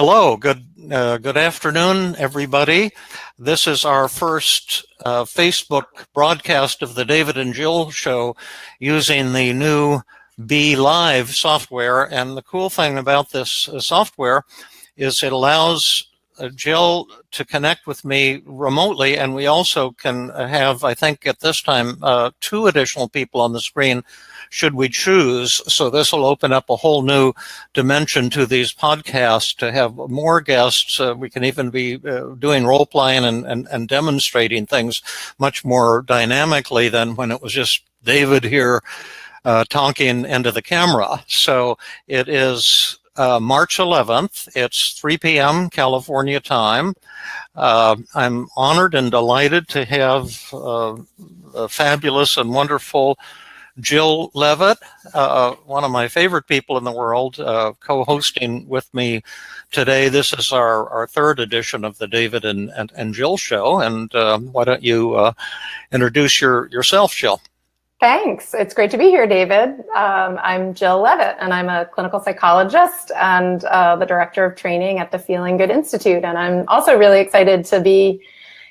Hello, good afternoon, everybody. This is our first Facebook broadcast of the David and Jill Show using the new Be Live software. And the cool thing about this software is it allows Jill to connect with me remotely, and we also can have, I think at this time, 2 additional people on the screen should we choose. So this will open up a whole new dimension to these podcasts to have more guests. We can even be doing role playing and demonstrating things much more dynamically than when it was just David here talking into the camera. So it is March 11th. It's 3 p.m. California time. I'm honored and delighted to have a fabulous and wonderful Jill Levitt, one of my favorite people in the world, co-hosting with me today. This is our 3rd edition of the David and Jill Show. And why don't you introduce yourself, Jill? Thanks. It's great to be here, David. I'm Jill Levitt, and I'm a clinical psychologist and the director of training at the Feeling Good Institute. And I'm also really excited to be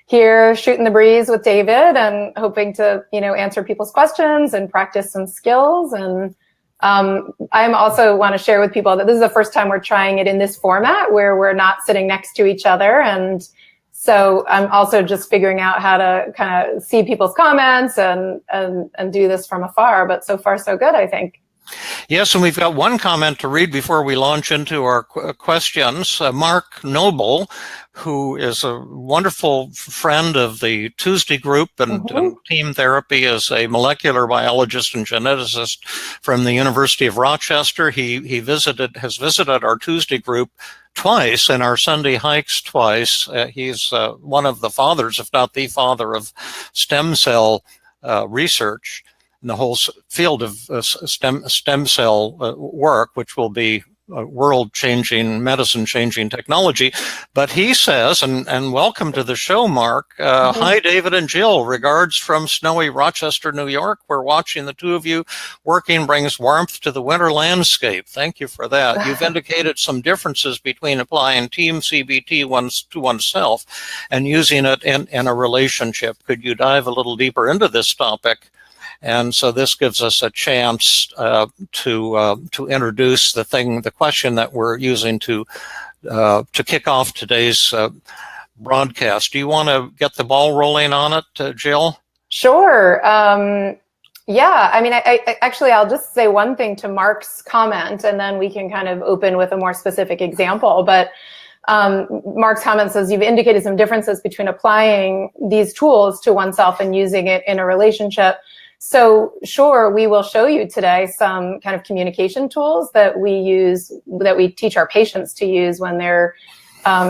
here shooting the breeze with David and hoping to, answer people's questions and practice some skills. And I also want to share with people that this is the first time we're trying it in this format where we're not sitting next to each other. And so I'm also just figuring out how to kind of see people's comments and do this from afar. But so far, so good, I think. Yes, and we've got one comment to read before we launch into our questions. Mark Noble, who is a wonderful friend of the Tuesday group and team therapy, is a molecular biologist and geneticist from the University of Rochester. He has visited our Tuesday group twice and our Sunday hikes twice. He's one of the fathers, if not the father, of stem cell research in the whole field of stem cell work, which will be world-changing, medicine-changing technology. But he says, and welcome to the show, Mark. Hi, David and Jill. Regards from snowy Rochester, New York, where watching the 2 of you working brings warmth to the winter landscape. Thank you for that. You've indicated some differences between applying team CBT to oneself and using it in a relationship. Could you dive a little deeper into this topic? And so this gives us a chance to introduce the question that we're using to kick off today's broadcast. Do you want to get the ball rolling on it, Jill? Sure. Yeah. I mean, I actually, I'll just say one thing to Mark's comment, and then we can kind of open with a more specific example. But Mark's comment says you've indicated some differences between applying these tools to oneself and using it in a relationship. So sure, we will show you today some kind of communication tools that we use, that we teach our patients to use when they're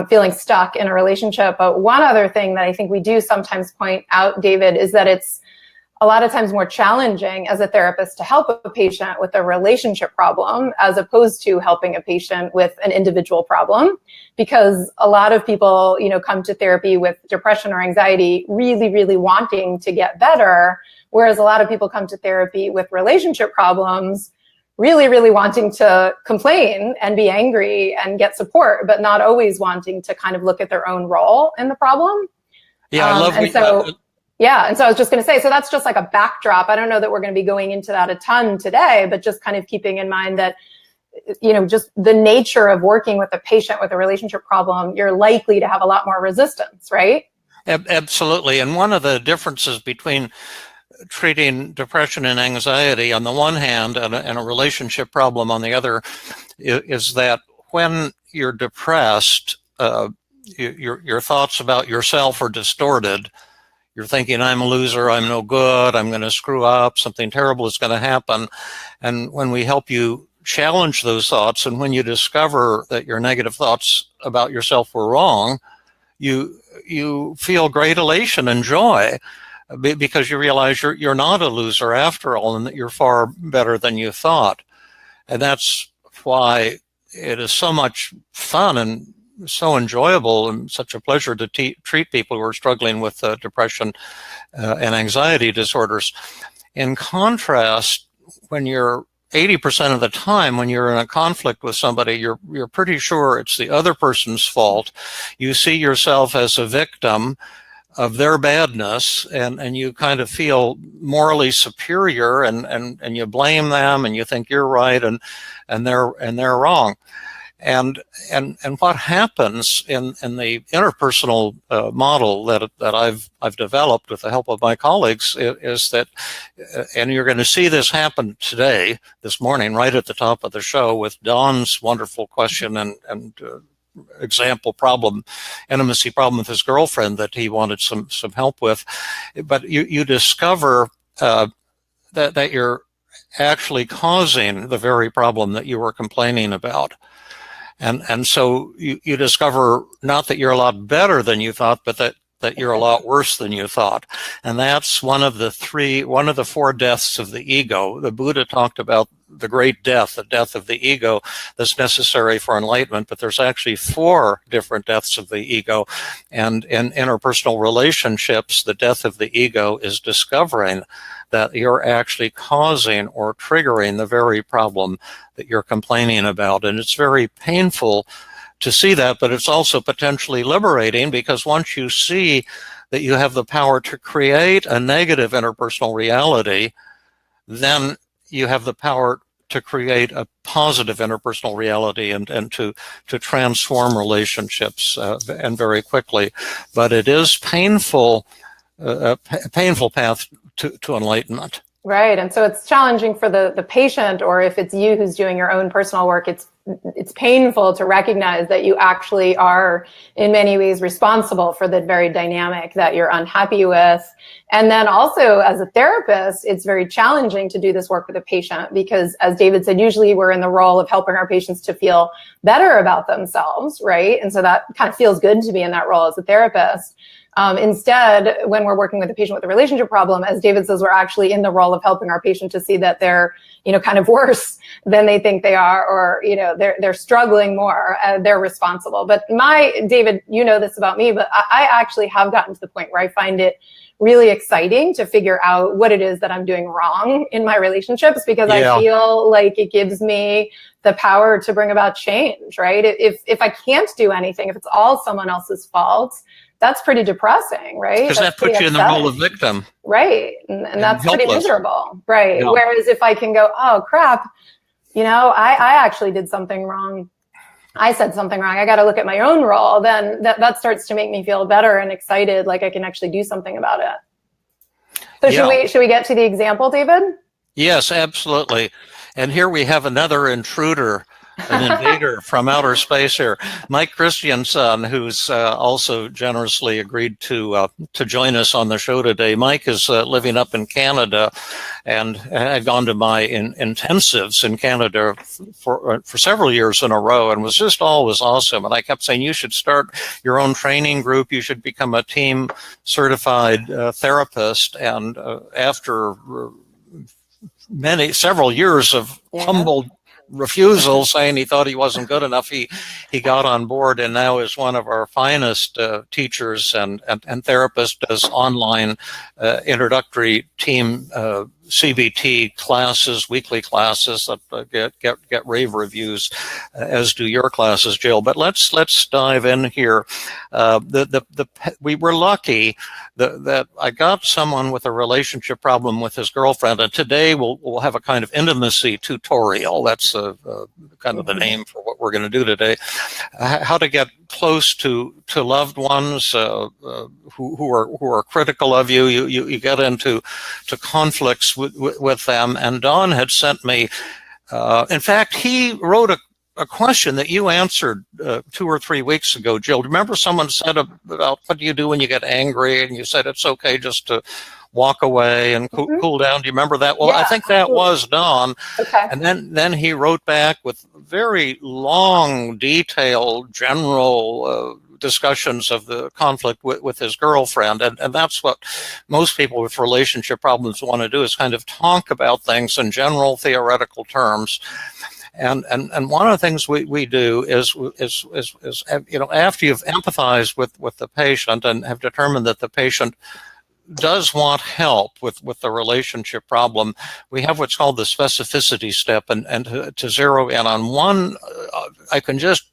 feeling stuck in a relationship. But one other thing that I think we do sometimes point out, David, is that it's a lot of times more challenging as a therapist to help a patient with a relationship problem as opposed to helping a patient with an individual problem, because a lot of people, come to therapy with depression or anxiety really, really wanting to get better. Whereas a lot of people come to therapy with relationship problems, really, really wanting to complain and be angry and get support, but not always wanting to kind of look at their own role in the problem. Yeah, I love Yeah, and so I was just going to say, so that's just like a backdrop. I don't know that we're going to be going into that a ton today, but just kind of keeping in mind that, just the nature of working with a patient with a relationship problem, you're likely to have a lot more resistance, right? Absolutely. And one of the differences between treating depression and anxiety on the one hand and a relationship problem on the other is that when you're depressed, your thoughts about yourself are distorted. You're thinking, I'm a loser, I'm no good, I'm going to screw up, something terrible is going to happen. And when we help you challenge those thoughts, and when you discover that your negative thoughts about yourself were wrong, you feel great elation and joy, because you realize you're not a loser after all, and that you're far better than you thought. And that's why it is so much fun and so enjoyable and such a pleasure to treat people who are struggling with depression and anxiety disorders. In contrast, when you're 80% of the time when you're in a conflict with somebody, you're pretty sure it's the other person's fault. You see yourself as a victim of their badness, and you kind of feel morally superior, and you blame them, and you think you're right, and they're wrong. And what happens in the interpersonal model that I've developed with the help of my colleagues is that, and you're going to see this happen today, this morning, right at the top of the show, with Don's wonderful question and example problem, intimacy problem with his girlfriend that he wanted some help with. But you discover that you're actually causing the very problem that you were complaining about. And so you discover not that you're a lot better than you thought, but that you're a lot worse than you thought. And that's one of the four deaths of the ego. The Buddha talked about the great death, the death of the ego that's necessary for enlightenment, but there's actually 4 different deaths of the ego. And in interpersonal relationships, the death of the ego is discovering that you're actually causing or triggering the very problem that you're complaining about. And it's very painful to see that, but it's also potentially liberating, because once you see that you have the power to create a negative interpersonal reality, then you have the power to create a positive interpersonal reality and to transform relationships and very quickly. But it is painful, a painful path to enlightenment. Right. And so it's challenging for the patient, or if it's you who's doing your own personal work, it's painful to recognize that you actually are in many ways responsible for the very dynamic that you're unhappy with. And then also as a therapist, it's very challenging to do this work with a patient because, as David said, usually we're in the role of helping our patients to feel better about themselves, right? And so that kind of feels good to be in that role as a therapist. Instead, when we're working with a patient with a relationship problem, as David says, we're actually in the role of helping our patient to see that they're, kind of worse than they think they are, or, they're struggling more, they're responsible. But David, you know this about me, but I actually have gotten to the point where I find it really exciting to figure out what it is that I'm doing wrong in my relationships, because I feel like it gives me the power to bring about change, right? If I can't do anything, if it's all someone else's fault, that's pretty depressing, right? Because that puts you in the role of victim. Right. And that's helpless. Pretty miserable. Right. Yeah. Whereas if I can go, oh, crap, I actually did something wrong. I said something wrong. I got to look at my own role. Then that starts to make me feel better and excited, like I can actually do something about it. So should we get to the example, David? Yes, absolutely. And here we have another intruder, an invader from outer space here, Mike Christensen, who's also generously agreed to join us on the show today. Mike is living up in Canada and had gone to my intensives in Canada for several years in a row, and was just always awesome. And I kept saying, you should start your own training group. You should become a team certified therapist. And after several years of humbled refusal, saying he thought he wasn't good enough, he got on board and now is one of our finest teachers and therapists, does online introductory team CBT classes, weekly classes that get rave reviews, as do your classes, Jill. But let's dive in here. We were lucky that I got someone with a relationship problem with his girlfriend, and today we'll have a kind of intimacy tutorial. That's kind of the name for what we're going to do today. How to get close to loved ones who are critical of you. You get into conflicts with them. And Don had sent me, in fact, he wrote a question that you answered 2 or 3 weeks ago, Jill. Remember someone said about what do you do when you get angry? And you said it's okay just to walk away and cool down. Do you remember that? Well, yeah, I think that was Don. Okay. And then he wrote back with very long, detailed, general discussions of the conflict with his girlfriend. And that's what most people with relationship problems want to do, is kind of talk about things in general theoretical terms. And one of the things we do is after you've empathized with the patient and have determined that the patient does want help with the relationship problem, we have what's called the specificity step, and to zero in on one, I can just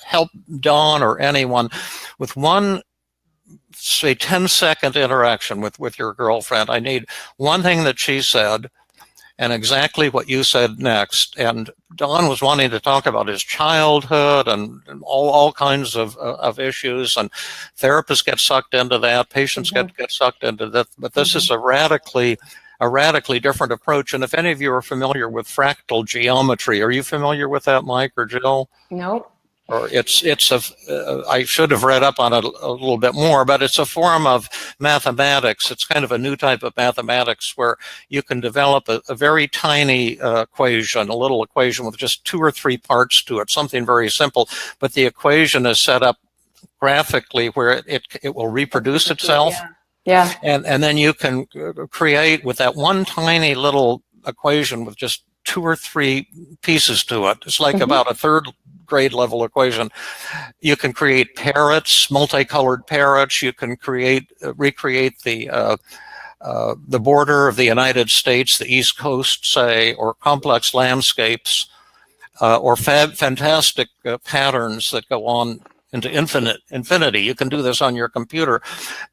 help Dawn or anyone with one, say, 10-second interaction with your girlfriend. I need one thing that she said and exactly what you said next. And Don was wanting to talk about his childhood and all kinds of issues, and therapists get sucked into that, patients get sucked into that. But this is a radically different approach. And if any of you are familiar with fractal geometry, are you familiar with that, Mike or Jill? Nope. Or I should have read up on it a little bit more, but it's a form of mathematics. It's kind of a new type of mathematics where you can develop a very tiny equation, a little equation with just 2 or 3 parts to it, something very simple, but the equation is set up graphically where it will reproduce itself. Yeah. And then you can create with that one tiny little equation with just 2 or 3 pieces to it. It's like about a third grade level equation. You can create parrots, multicolored parrots. You can recreate the border of the United States, the East Coast, say, or complex landscapes, or fantastic patterns that go on into infinity. You can do this on your computer.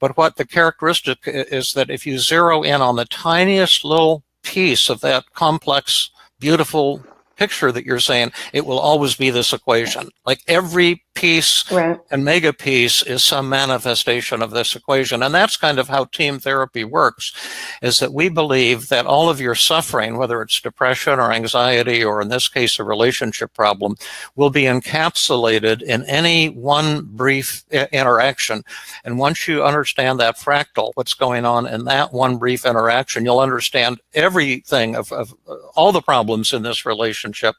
But what the characteristic is that if you zero in on the tiniest little piece of that complex, beautiful picture that you're saying, it will always be this equation. Like every piece and mega piece is some manifestation of this equation. And that's kind of how team therapy works, is that we believe that all of your suffering, whether it's depression or anxiety, or in this case, a relationship problem, will be encapsulated in any one brief interaction. And once you understand that fractal, what's going on in that one brief interaction, you'll understand everything of all the problems in this relationship.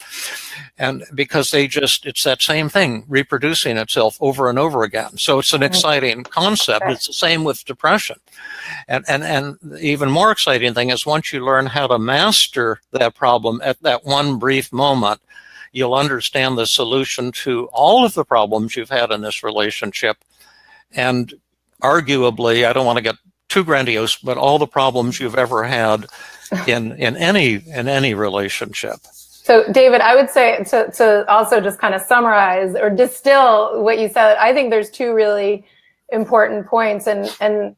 And because it's that same thing, reproducing itself over and over again. So it's an exciting concept. It's the same with depression. And the even more exciting thing is once you learn how to master that problem at that one brief moment, you'll understand the solution to all of the problems you've had in this relationship. And arguably, I don't want to get too grandiose, but all the problems you've ever had in any relationship. So, David, I would say to also just kind of summarize or distill what you said, I think there's 2 really important points. And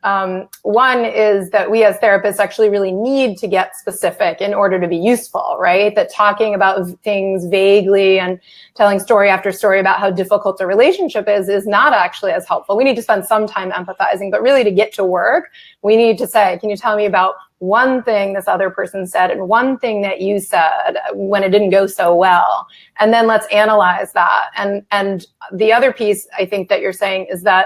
one is that we as therapists actually really need to get specific in order to be useful, right? That talking about things vaguely and telling story after story about how difficult a relationship is not actually as helpful. We need to spend some time empathizing, but really to get to work, we need to say, can you tell me about one thing this other person said and one thing that you said when it didn't go so well? And then let's analyze that. And the other piece I think that you're saying is that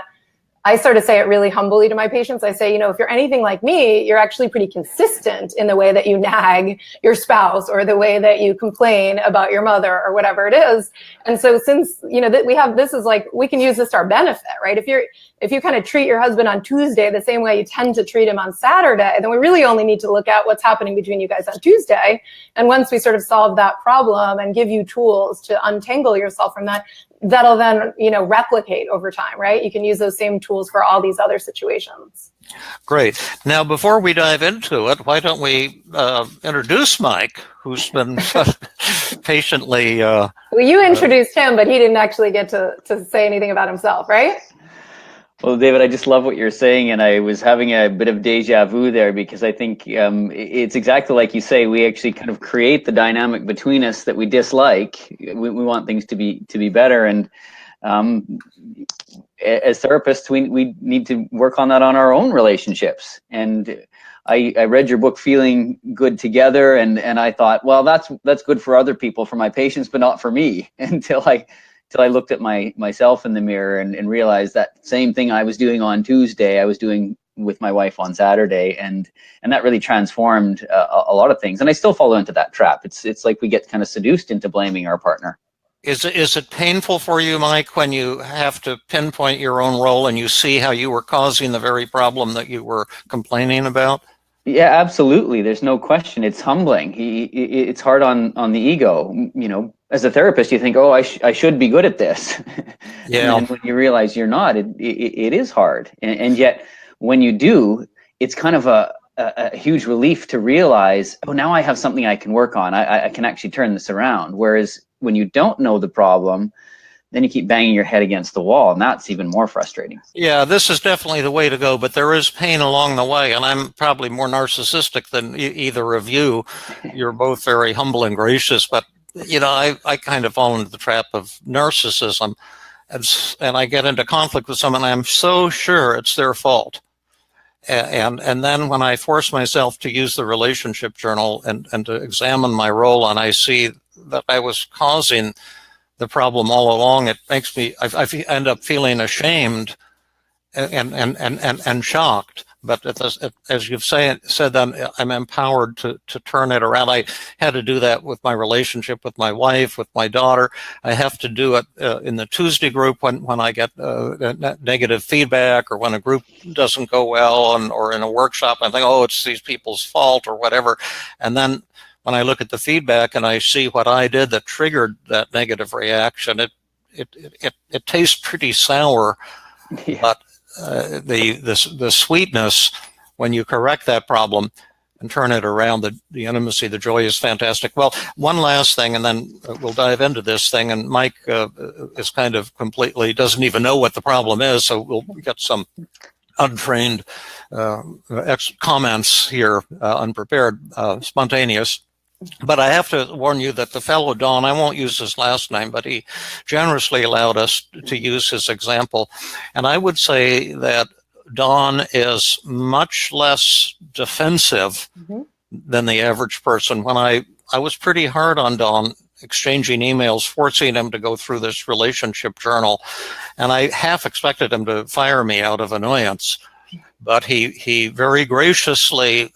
I sort of say it really humbly to my patients. I say, if you're anything like me, you're actually pretty consistent in the way that you nag your spouse or the way that you complain about your mother or whatever it is. And so since, that we have, this is like, we can use this to our benefit, right? If you kind of treat your husband on Tuesday the same way you tend to treat him on Saturday, then we really only need to look at what's happening between you guys on Tuesday. And once we sort of solve that problem and give you tools to untangle yourself from that, that'll then, replicate over time, right? You can use those same tools for all these other situations. Great. Now, before we dive into it, why don't we introduce Mike, who's been patiently... well, you introduced him, but he didn't actually get to say anything about himself, right? Well, David, I just love what you're saying, and I was having a bit of deja vu there because I think it's exactly like you say. We actually kind of create the dynamic between us that we dislike. We want things to be better, and as therapists, we need to work on that on our own relationships. And I read your book, Feeling Good Together, and I thought, well, that's good for other people, for my patients, but not for me, until I looked at myself in the mirror and realized that same thing I was doing on Tuesday, I was doing with my wife on Saturday, and that really transformed a lot of things. And I still fall into that trap. It's like we get kind of seduced into blaming our partner. Is it painful for you, Mike, when you have to pinpoint your own role and you see how you were causing the very problem that you were complaining about? Yeah, absolutely. There's no question. It's humbling. It's hard on the ego. As a therapist, you think, oh, I should be good at this. Yeah. And when you realize you're not, it is hard. And yet, when you do, it's kind of a huge relief to realize, oh, now I have something I can work on. I can actually turn this around. Whereas when you don't know the problem, then you keep banging your head against the wall, and that's even more frustrating. Yeah, this is definitely the way to go, but there is pain along the way, and I'm probably more narcissistic than either of you. You're both very humble and gracious, but you know, I kind of fall into the trap of narcissism, and I get into conflict with someone. I'm so sure it's their fault. And then when I force myself to use the relationship journal and to examine my role, and I see that I was causing the problem all along, it makes me, I end up feeling ashamed and shocked. But as you've said, then I'm empowered to turn it around. I had to do that with my relationship with my wife, with my daughter. I have to do it in the Tuesday group when I get negative feedback, or when a group doesn't go well, or in a workshop, I think, oh, it's these people's fault or whatever. And then when I look at the feedback and I see what I did that triggered that negative reaction, it tastes pretty sour. Yeah. But the sweetness, when you correct that problem and turn it around, the intimacy, the joy is fantastic. Well, one last thing, and then we'll dive into this thing. And Mike is kind of completely doesn't even know what the problem is, so we'll get some untrained comments here, unprepared, spontaneous. But I have to warn you that the fellow Don, I won't use his last name, but he generously allowed us to use his example. And I would say that Don is much less defensive than the average person. When I was pretty hard on Don, exchanging emails, forcing him to go through this relationship journal. And I half expected him to fire me out of annoyance. But he very graciously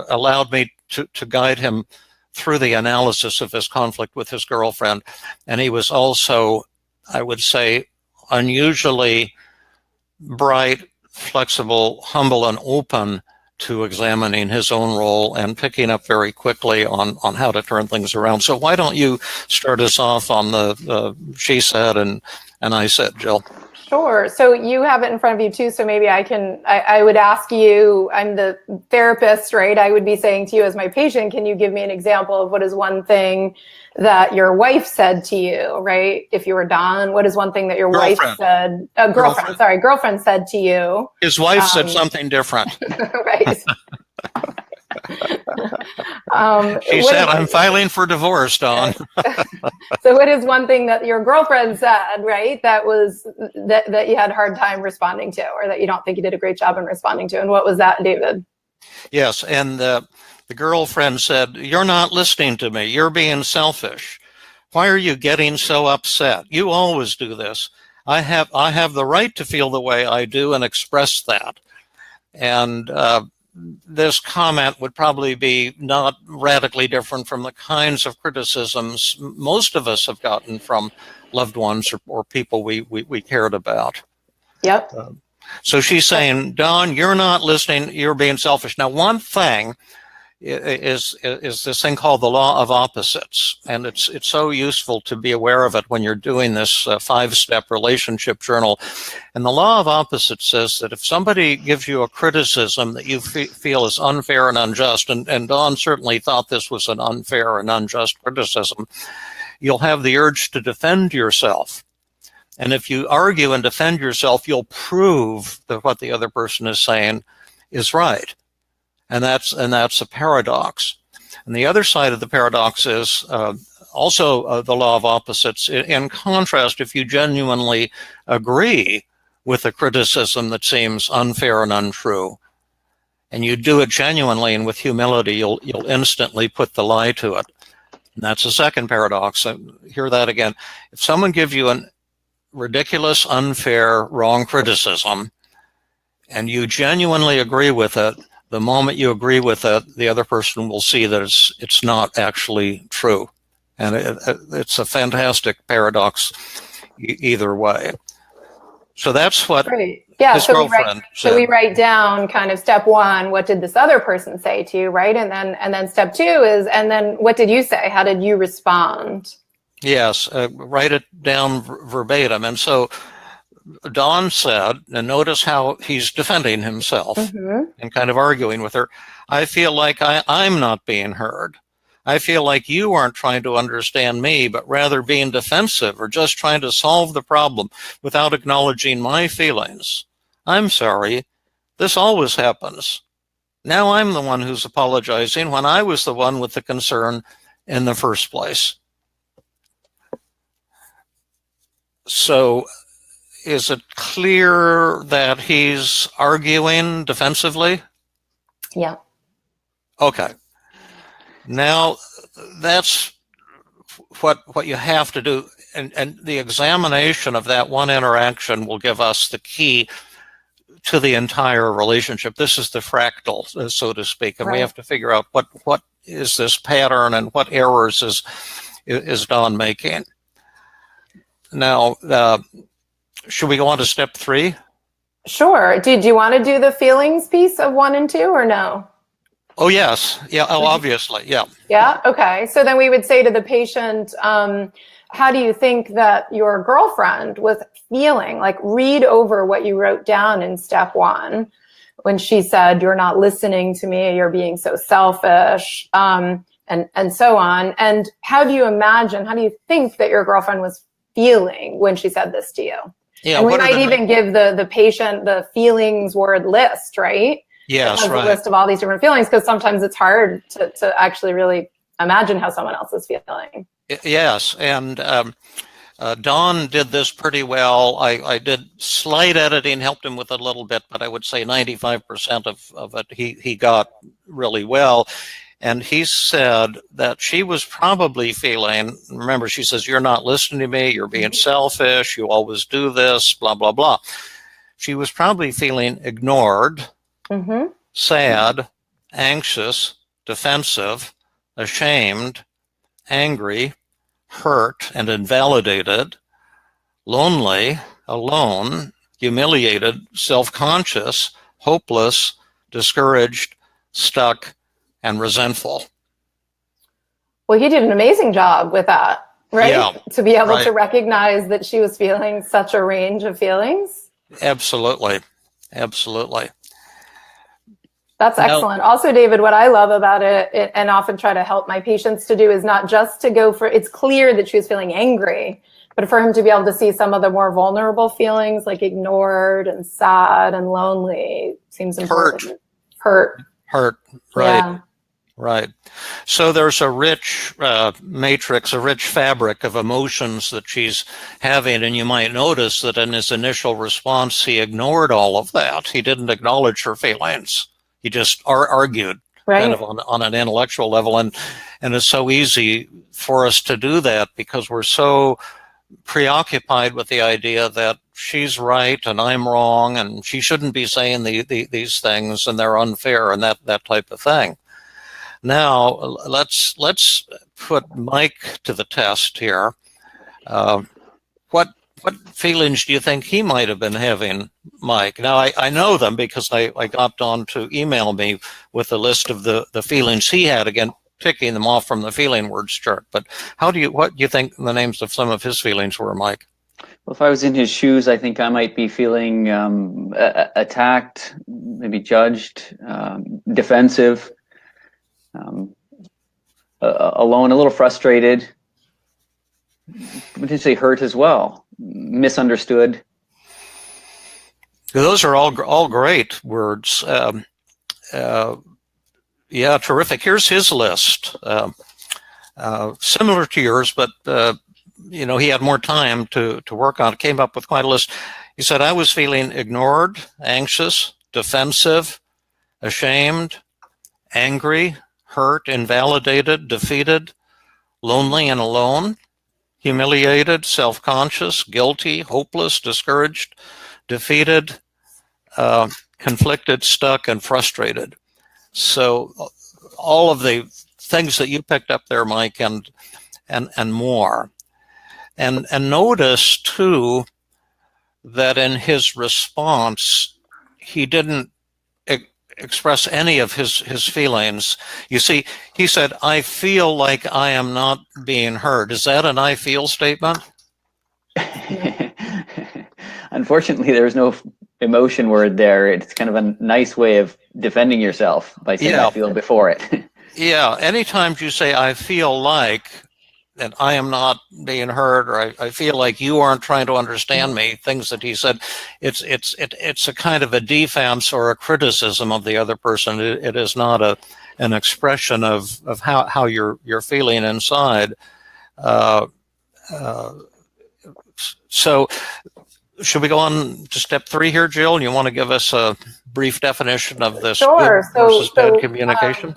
allowed me to guide him through the analysis of his conflict with his girlfriend. And he was also, I would say, unusually bright, flexible, humble, and open to examining his own role and picking up very quickly on how to turn things around. So why don't you start us off on the she said and I said, Jill? Sure. So you have it in front of you too. So maybe I would ask you, I'm the therapist, right? I would be saying to you as my patient, can you give me an example of what is one thing that your wife said to you, right? If you were Don, what is one thing that your wife said? Girlfriend said to you. His wife said something different. Right. She said, I'm filing for divorce, Don. So what is one thing that your girlfriend said, right, that you had a hard time responding to, or that you don't think you did a great job in responding to? And what was that, David? Yes, and the girlfriend said, you're not listening to me. You're being selfish. Why are you getting so upset? You always do this. I have the right to feel the way I do and express that. And this comment would probably be not radically different from the kinds of criticisms most of us have gotten from loved ones or people we cared about. Yep. So she's saying, Don, you're not listening, you're being selfish. Now, one thing is this thing called the law of opposites. And it's so useful to be aware of it when you're doing this 5-step relationship journal. And the law of opposites says that if somebody gives you a criticism that you feel is unfair and unjust, and Don certainly thought this was an unfair and unjust criticism, you'll have the urge to defend yourself. And if you argue and defend yourself, you'll prove that what the other person is saying is right. And that's a paradox. And the other side of the paradox is also the law of opposites. In contrast, if you genuinely agree with a criticism that seems unfair and untrue, and you do it genuinely and with humility, you'll instantly put the lie to it. And that's the second paradox. Hear that again. If someone gives you a ridiculous, unfair, wrong criticism, and you genuinely agree with it, the moment you agree with it, the other person will see that it's not actually true. And it's a fantastic paradox either way. So that's what his girlfriend said. So we write down kind of step one, what did this other person say to you, right? And then step two is, and then what did you say? How did you respond? Yes, write it down verbatim. And so Don said, and notice how he's defending himself and kind of arguing with her, I feel like I'm not being heard. I feel like you aren't trying to understand me, but rather being defensive or just trying to solve the problem without acknowledging my feelings. I'm sorry. This always happens. Now I'm the one who's apologizing when I was the one with the concern in the first place. So is it clear that he's arguing defensively? Yeah. Okay. Now, that's what you have to do. And the examination of that one interaction will give us the key to the entire relationship. This is the fractal, so to speak. And we have to figure out what is this pattern and what errors is Don making. Now, should we go on to step 3? Sure. Do you want to do the feelings piece of 1 and 2 or no? Oh, yes. Yeah. Oh, obviously. Yeah. Yeah. Okay. So then we would say to the patient, how do you think that your girlfriend was feeling? Like, read over what you wrote down in step 1 when she said, you're not listening to me, you're being so selfish, and so on. And how do you think that your girlfriend was feeling when she said this to you? Yeah. And we might even give the patient the feelings word list, right? Yes, right. A list of all these different feelings, because sometimes it's hard to actually really imagine how someone else is feeling. Yes, and Don did this pretty well. I did slight editing, helped him with a little bit, but I would say 95% of it he got really well. And he said that she was probably feeling, remember, she says, you're not listening to me, you're being selfish, you always do this, blah, blah, blah. She was probably feeling ignored, sad, anxious, defensive, ashamed, angry, hurt and invalidated, lonely, alone, humiliated, self-conscious, hopeless, discouraged, stuck, and resentful. Well, he did an amazing job with that, right? Yeah, to be able to recognize that she was feeling such a range of feelings. Absolutely. Absolutely. That's excellent. Also, David, what I love about it, and often try to help my patients to do, is not just to go for, it's clear that she was feeling angry, but for him to be able to see some of the more vulnerable feelings like ignored and sad and lonely seems important. Hurt. Right. Yeah. Right. So there's a rich matrix, a rich fabric of emotions that she's having, and you might notice that in his initial response, he ignored all of that. He didn't acknowledge her feelings. He just argued kind of on an intellectual level. And it's so easy for us to do that because we're so preoccupied with the idea that she's right and I'm wrong and she shouldn't be saying these things and they're unfair and that type of thing. Now, let's put Mike to the test here. What feelings do you think he might have been having, Mike? Now, I know them because I got Don to email me with a list of the feelings he had, again, picking them off from the feeling words chart. But what do you think the names of some of his feelings were, Mike? Well, if I was in his shoes, I think I might be feeling attacked, maybe judged, defensive, alone, a little frustrated, potentially hurt as well. Misunderstood. Those are all great words. Yeah, terrific. Here's his list. Similar to yours, but he had more time to work on it. Came up with quite a list. He said, I was feeling ignored, anxious, defensive, ashamed, angry, hurt, invalidated, defeated, lonely and alone, humiliated, self-conscious, guilty, hopeless, discouraged, defeated, conflicted, stuck, and frustrated. So all of the things that you picked up there, Mike, and more. And notice, too, that in his response, he didn't express any of his feelings. You see, he said, I feel like I am not being heard. Is that an I feel statement? I Unfortunately, there's no emotion word there. It's kind of a nice way of defending yourself by saying I feel before it. Yeah. Anytime you say I feel like, and I am not being heard, or I feel like you aren't trying to understand me, things that he said, it's a kind of a defense or a criticism of the other person. It is not an expression of how you're feeling inside. So should we go on to step 3 here, Jill? You want to give us a brief definition of this good versus bad communication?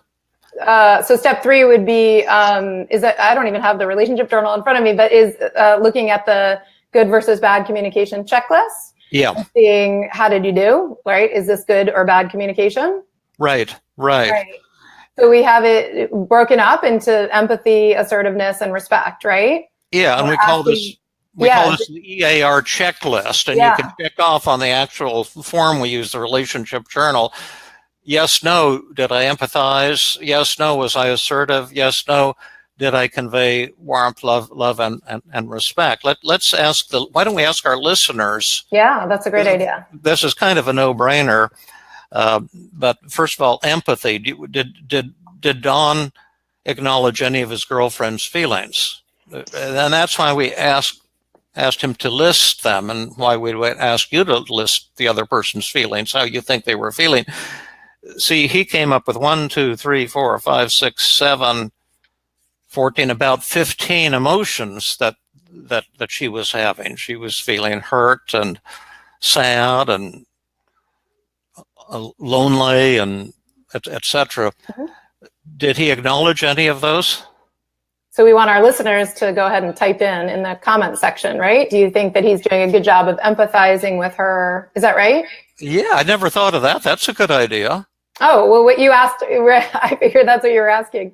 So step 3 would be, is that I don't even have the relationship journal in front of me, but is looking at the good versus bad communication checklist. Yeah. Seeing how did you do, right? Is this good or bad communication? Right. So we have it broken up into empathy, assertiveness, and respect, right? Yeah, and we call this the EAR checklist, and you can check off on the actual form we use, the relationship journal. Yes, no, did I empathize? Yes, no, was I assertive? Yes, no, did I convey warmth, love, and respect? Let's ask why don't we ask our listeners? Yeah, that's a great idea. This is kind of a no-brainer. But first of all, empathy. Did Don acknowledge any of his girlfriend's feelings? And that's why we asked him to list them, and why we would ask you to list the other person's feelings, how you think they were feeling. See, he came up with 1, 2, 3, 4, 5, 6, 7, 14, about 15 emotions that she was having. She was feeling hurt and sad and lonely and etc. Did he acknowledge any of those? So we want our listeners to go ahead and type in the comment section, right? Do you think that he's doing a good job of empathizing with her? Is that right? Yeah, I never thought of that. That's a good idea. Oh, well, what you asked, I figured that's what you were asking.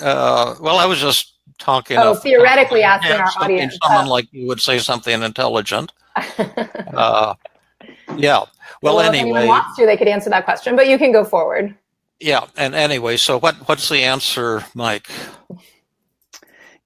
Well, I was just talking. Theoretically asking our audience. Someone like you would say something intelligent. Yeah. Well, anyway. If anyone wants to, they could answer that question, but you can go forward. Yeah, and anyway, so what's the answer, Mike?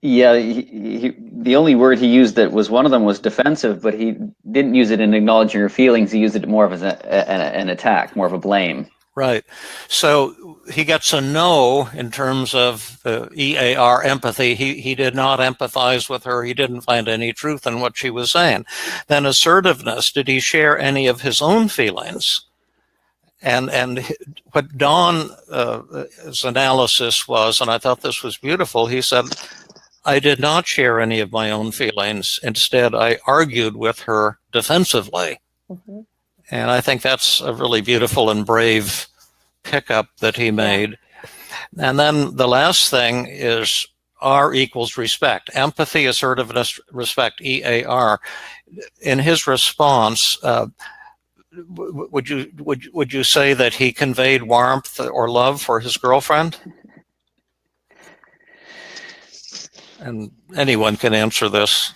Yeah, the only word he used that was one of them was defensive, but he didn't use it in acknowledging your feelings. He used it more of as an attack, more of a blame. Right. So he gets a no in terms of EAR, empathy. He did not empathize with her. He didn't find any truth in what she was saying. Then assertiveness. Did he share any of his own feelings? And what Don's analysis was, and I thought this was beautiful, he said, I did not share any of my own feelings. Instead, I argued with her defensively. Mm-hmm. And I think that's a really beautiful and brave pickup that he made. And then the last thing is R equals respect. Empathy, assertiveness, respect, EAR. In his response, would you say that he conveyed warmth or love for his girlfriend? And anyone can answer this.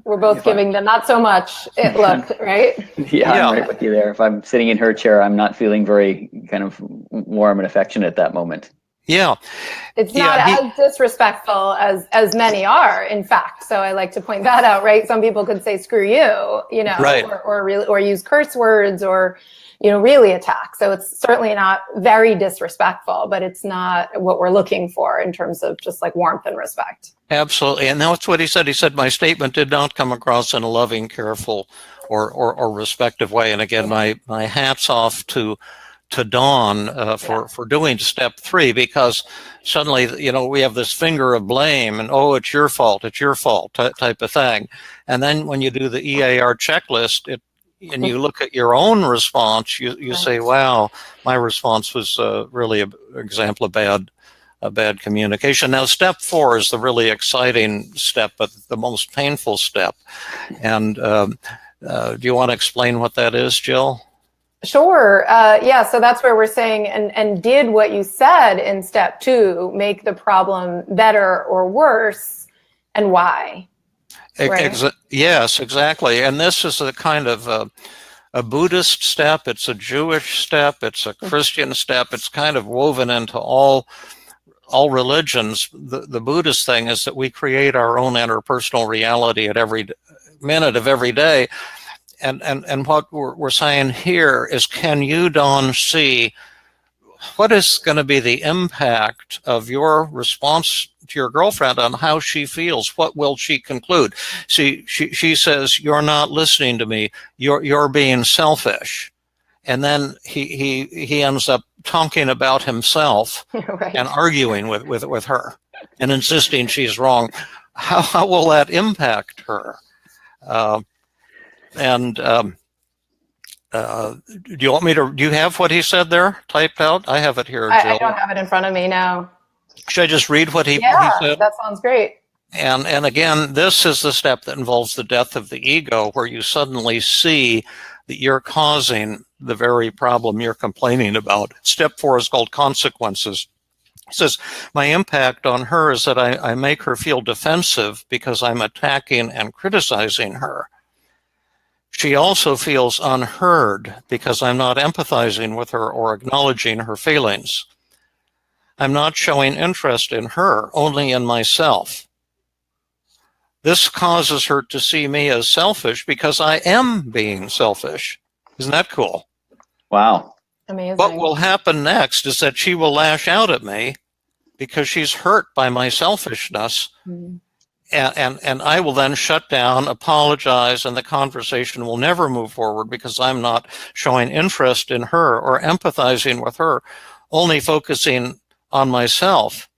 We're both giving the not so much look, right? Yeah, I'm right with you there. If I'm sitting in her chair, I'm not feeling very kind of warm and affectionate at that moment. Yeah. It's not as disrespectful as many are, in fact. So I like to point that out, right? Some people could say, screw you, right. or use curse words or, really attack. So it's certainly not very disrespectful, but it's not what we're looking for in terms of just like warmth and respect. Absolutely. And that's what he said. He said, my statement did not come across in a loving, careful, or respectful way. And again, my hat's off to Dawn for doing step 3, because suddenly, we have this finger of blame and, oh, it's your fault type of thing. And then when you do the EAR checklist, and you look at your own response, you say, wow, my response was really an example of bad communication. Now, step 4 is the really exciting step, but the most painful step. And do you want to explain what that is, Jill? Sure. So that's where we're saying, and did what you said in step 2 make the problem better or worse, and why? Right. Yes, exactly. And this is a kind of a Buddhist step. It's a Jewish step. It's a Christian step. It's kind of woven into all religions. The Buddhist thing is that we create our own interpersonal reality at every minute of every day. And what we're saying here is, can you, Dawn, see what is going to be the impact of your response to your girlfriend on how she feels? What will she conclude? See, she says, you're not listening to me. You're being selfish. And then he ends up talking about himself right. and arguing with her and insisting she's wrong. How will that impact her? Do you want me to, do you have what he said there typed out? I have it here, Jill. I don't have it in front of me now. Should I just read what he said? Yeah, that sounds great. And again, this is the step that involves the death of the ego, where you suddenly see that you're causing the very problem you're complaining about. Step 4 is called consequences. It says, my impact on her is that I make her feel defensive because I'm attacking and criticizing her. She also feels unheard because I'm not empathizing with her or acknowledging her feelings. I'm not showing interest in her, only in myself. This causes her to see me as selfish because I am being selfish. Isn't that cool? Wow. Amazing. What will happen next is that she will lash out at me because she's hurt by my selfishness. Mm-hmm. And I will then shut down, apologize, and the conversation will never move forward because I'm not showing interest in her or empathizing with her, only focusing on myself.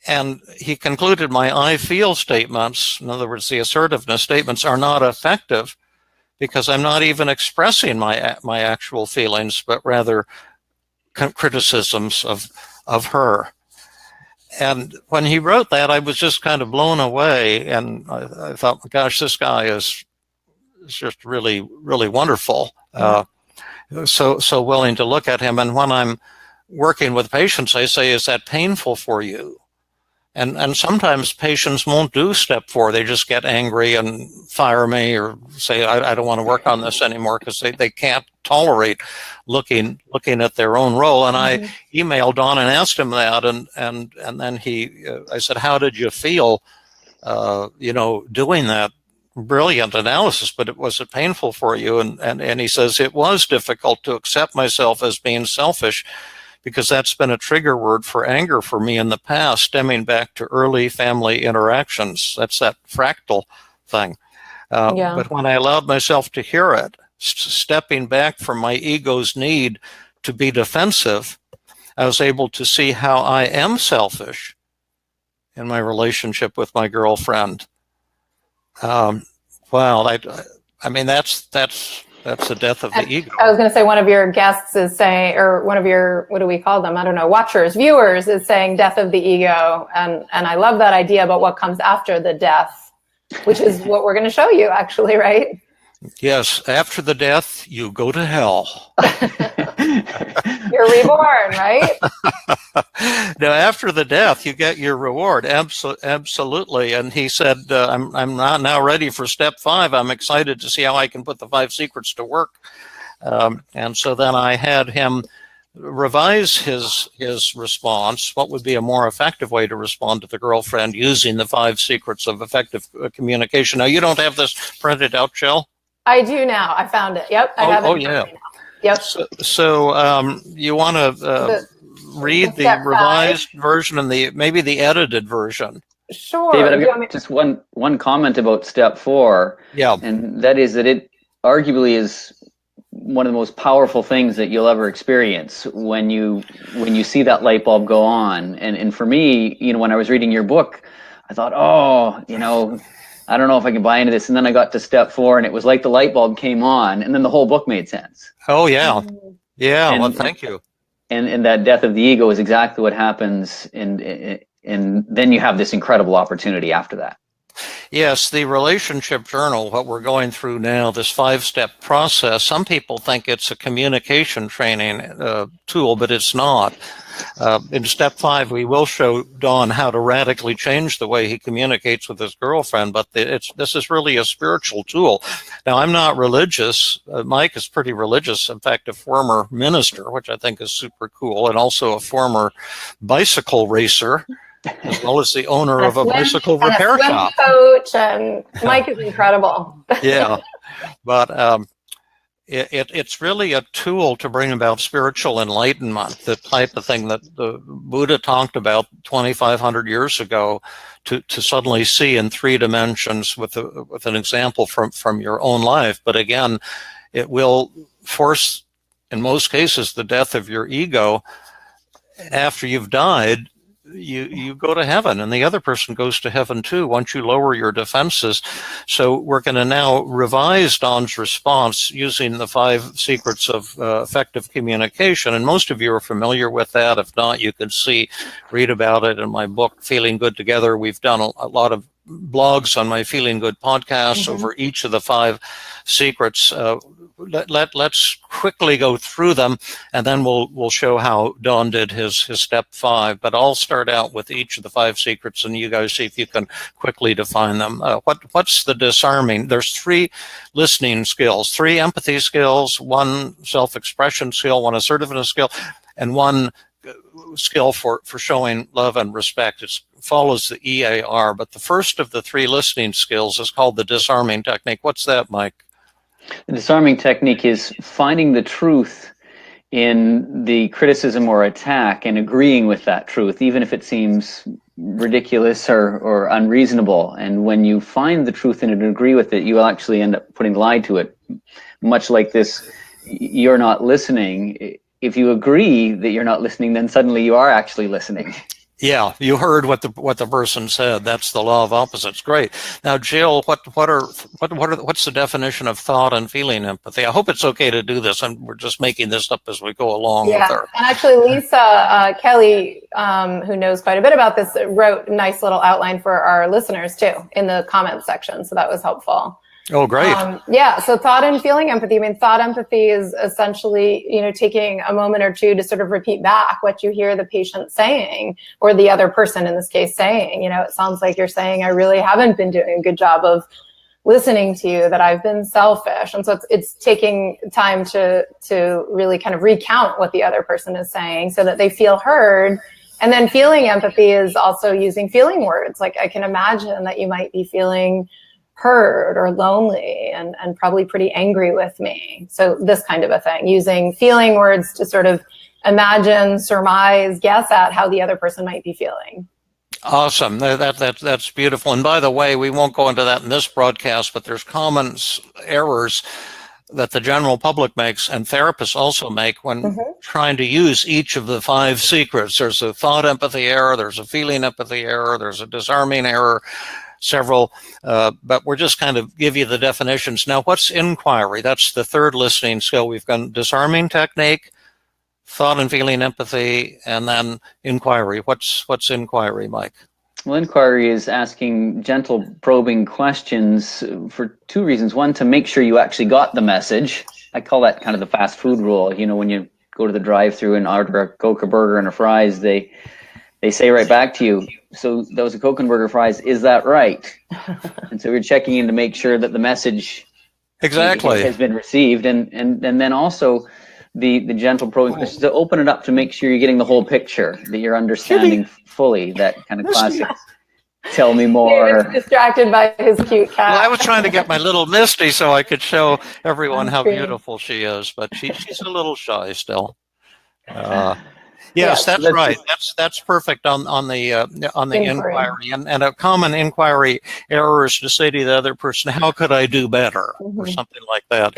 And he concluded my I feel statements, in other words, the assertiveness statements, are not effective because I'm not even expressing my actual feelings, but rather criticisms of her. And when he wrote that, I was just kind of blown away, and I thought, gosh, this guy is just really, really wonderful. So willing to look at him. And when I'm working with patients, I say, is that painful for you? And sometimes patients won't do step 4. They just get angry and fire me or say, I don't want to work on this anymore because they can't tolerate looking at their own role. And I emailed Don and asked him that. And then I said, how did you feel, doing that brilliant analysis? But was it painful for you? And he says, it was difficult to accept myself as being selfish, because that's been a trigger word for anger for me in the past, stemming back to early family interactions. That's that fractal thing. But when I allowed myself to hear it, stepping back from my ego's need to be defensive, I was able to see how I am selfish in my relationship with my girlfriend. Wow, I mean, that's the death of the ego. I was going to say, one of your guests is saying, or one of your, what do we call them? I don't know, watchers, viewers is saying death of the ego. And I love that idea about what comes after the death, which is what we're going to show you actually, right? Yes. After the death, you go to hell. You're reborn, right? Now, after the death, you get your reward. Absolutely. And he said, I'm not now ready for step 5. I'm excited to see how I can put the 5 secrets to work. And so then I had him revise his response. What would be a more effective way to respond to the girlfriend using the 5 secrets of effective communication? Now, you don't have this printed out, Jill? I do now. I found it. Yep. I have it. Oh, yeah. Yep. So you want to read the revised version and maybe the edited version? Sure. David, I've got just one comment about step 4. Yeah. And that is that it arguably is one of the most powerful things that you'll ever experience when you see that light bulb go on. And for me, when I was reading your book, I thought, I don't know if I can buy into this. And then I got to step 4 and it was like the light bulb came on and then the whole book made sense. Oh, yeah. Yeah. Well, thank you. And that death of the ego is exactly what happens. And then you have this incredible opportunity after that. Yes, the relationship journal, what we're going through now, this 5-step process, some people think it's a communication training tool, but it's not. In step 5, we will show Don how to radically change the way he communicates with his girlfriend, but this is really a spiritual tool. Now, I'm not religious. Mike is pretty religious. In fact, a former minister, which I think is super cool, and also a former bicycle racer. as well as the owner of a bicycle repair shop. Coach, and Mike is incredible. Yeah, but it's really a tool to bring about spiritual enlightenment, the type of thing that the Buddha talked about 2,500 years ago, to suddenly see in 3 dimensions with an example from your own life. But again, it will force, in most cases, the death of your ego. After you've died, you go to heaven, and the other person goes to heaven too once you lower your defenses. So we're going to now revise Don's response using the 5 secrets of effective communication, and most of you are familiar with that. If not, you can read about it in my book, Feeling Good Together. We've done a lot of blogs on my Feeling Good podcast over each of the 5 secrets. Let's quickly go through them, and then we'll show how Don did his step 5. But I'll start out with each of the 5 secrets, and you guys see if you can quickly define them. What's the disarming? There's 3 listening skills, 3 empathy skills, 1 self-expression skill, 1 assertiveness skill, and 1 skill for showing love and respect. It follows the EAR, but the first of the 3 listening skills is called the disarming technique. What's that, Mike? The disarming technique is finding the truth in the criticism or attack and agreeing with that truth, even if it seems ridiculous or unreasonable. And when you find the truth and agree with it, you actually end up putting lie to it. Much like this, you're not listening. If you agree that you're not listening, then suddenly you are actually listening. Yeah, you heard what the person said. That's the law of opposites. Great. Now, Jill, what's the definition of thought and feeling empathy? I hope it's okay to do this, and we're just making this up as we go along with her. And actually, Lisa Kelly, who knows quite a bit about this, wrote a nice little outline for our listeners too in the comments section. So that was helpful. Oh, great. So thought and feeling empathy. I mean, thought empathy is essentially, taking a moment or 2 to sort of repeat back what you hear the patient saying, or the other person in this case saying. It sounds like you're saying, I really haven't been doing a good job of listening to you, that I've been selfish. And so it's taking time to really kind of recount what the other person is saying so that they feel heard. And then feeling empathy is also using feeling words. Like, I can imagine that you might be feeling hurt or lonely and probably pretty angry with me. So this kind of a thing, using feeling words to sort of imagine, surmise, guess at how the other person might be feeling. Awesome. That's beautiful. And by the way, we won't go into that in this broadcast, but there's common errors that the general public makes and therapists also make when trying to use each of the 5 secrets. There's a thought empathy error, there's a feeling empathy error, there's a disarming error, several, but we're just kind of give you the definitions. Now, what's inquiry? That's the 3rd listening skill. We've got disarming technique, thought and feeling empathy, and then inquiry. What's inquiry, Mike? Well, inquiry is asking gentle, probing questions for 2 reasons. 1, to make sure you actually got the message. I call that kind of the fast food rule. When you go to the drive-thru and order a Coke, a burger, and a fries, they say right back to you, so that was a Coke and burger fries, is that right? And so you're checking in to make sure that the message exactly has been received. And then also the gentle probing questions to open it up to make sure you're getting the whole picture, that you're understanding fully, that kind of classic tell me more. David's distracted by his cute cat. Well, I was trying to get my little Misty so I could show everyone how beautiful she is, but she's a little shy still. Yes, that's right. That's perfect on the inquiry. And a common inquiry error is to say to the other person, how could I do better? Or something like that.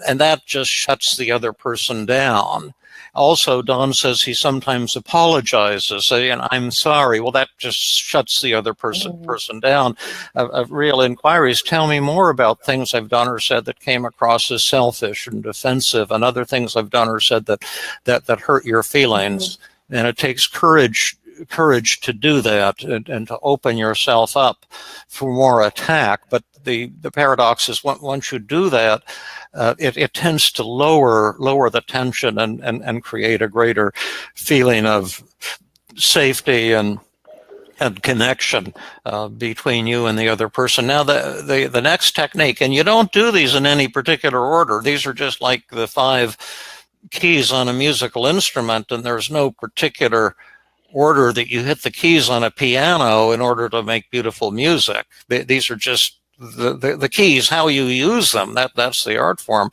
And that just shuts the other person down. Also, Don says he sometimes apologizes, saying, I'm sorry. Well, that just shuts the other person down. A real inquiry is, tell me more about things I've done or said that came across as selfish and defensive, and other things I've done or said that hurt your feelings. And it takes courage to do that and to open yourself up for more attack. But the paradox is once you do that, it tends to lower the tension and create a greater feeling of safety and connection between you and the other person. Now, the next technique, and you don't do these in any particular order. These are just like the 5 keys on a musical instrument, and there's no particular order that you hit the keys on a piano in order to make beautiful music. These are just the keys, how you use them. That's the art form.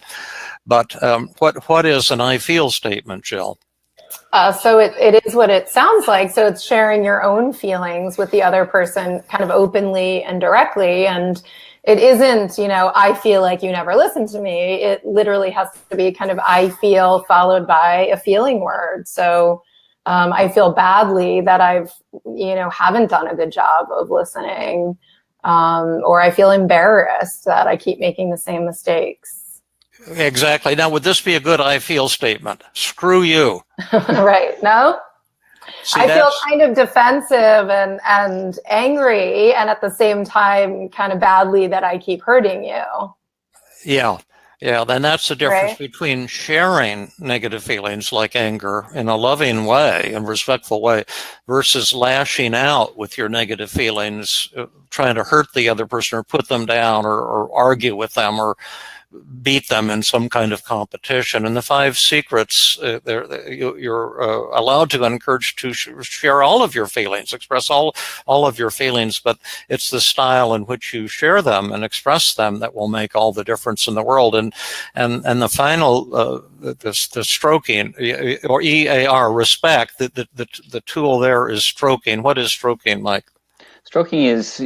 But what is an I feel statement, Jill? So it is what it sounds like. So it's sharing your own feelings with the other person kind of openly and directly. And it isn't, I feel like you never listened to me. It literally has to be kind of I feel followed by a feeling word. So I feel badly that I've, haven't done a good job of listening. Or I feel embarrassed that I keep making the same mistakes. Exactly. Now, would this be a good I feel statement? Screw you. Right. No? See, I feel kind of defensive and angry, and at the same time kind of badly that I keep hurting you. Yeah. Yeah, then that's the difference between sharing negative feelings like anger in a loving way and respectful way versus lashing out with your negative feelings, trying to hurt the other person or put them down or argue with them or beat them in some kind of competition. And the 5 secrets, you're allowed to encourage to share all of your feelings, express all of your feelings, but it's the style in which you share them and express them that will make all the difference in the world. And the final, the stroking, or EAR, respect, the tool there is stroking. What is stroking, Mike? Stroking is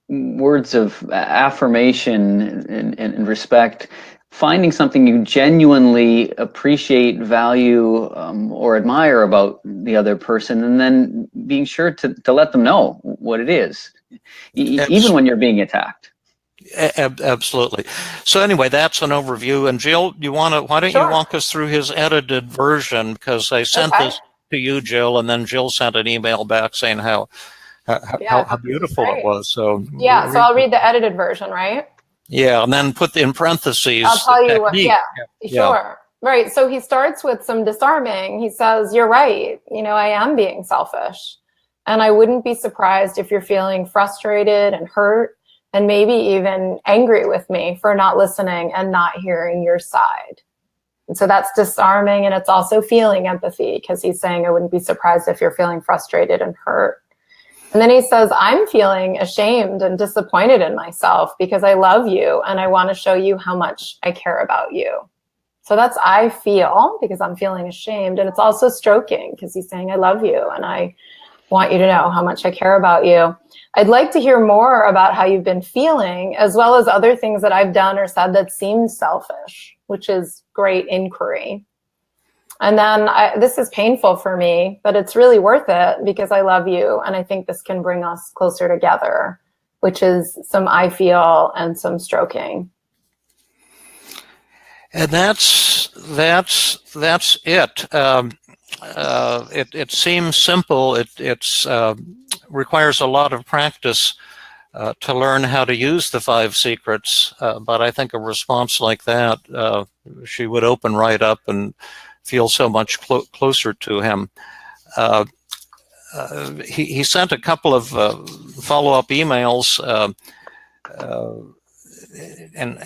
words of affirmation and respect, finding something you genuinely appreciate, value, or admire about the other person, and then being sure to let them know what it is, even when you're being attacked. Absolutely. So anyway, that's an overview. And Jill, why don't you walk us through his edited version? Because I sent this to you, Jill, and then Jill sent an email back saying how beautiful it was. So so I'll read the edited version, right? Yeah, and then put in parentheses. I'll tell you what. Sure. Right. So he starts with some disarming. He says, "You're right. I am being selfish, and I wouldn't be surprised if you're feeling frustrated and hurt, and maybe even angry with me for not listening and not hearing your side." And so that's disarming, and it's also feeling empathy because he's saying, "I wouldn't be surprised if you're feeling frustrated and hurt." And then he says, "I'm feeling ashamed and disappointed in myself because I love you and I want to show you how much I care about you." So that's I feel because I'm feeling ashamed. And it's also stroking because he's saying, "I love you and I want you to know how much I care about you." I'd like to hear more about how you've been feeling, as well as other things that I've done or said that seemed selfish, which is great inquiry. And then this is painful for me, but it's really worth it because I love you. And I think this can bring us closer together, which is some I feel and some stroking. And that's it. It seems simple. It requires a lot of practice to learn how to use the 5 secrets. But I think a response like that, she would open right up and feel so much closer to him. He sent a couple of follow-up emails, and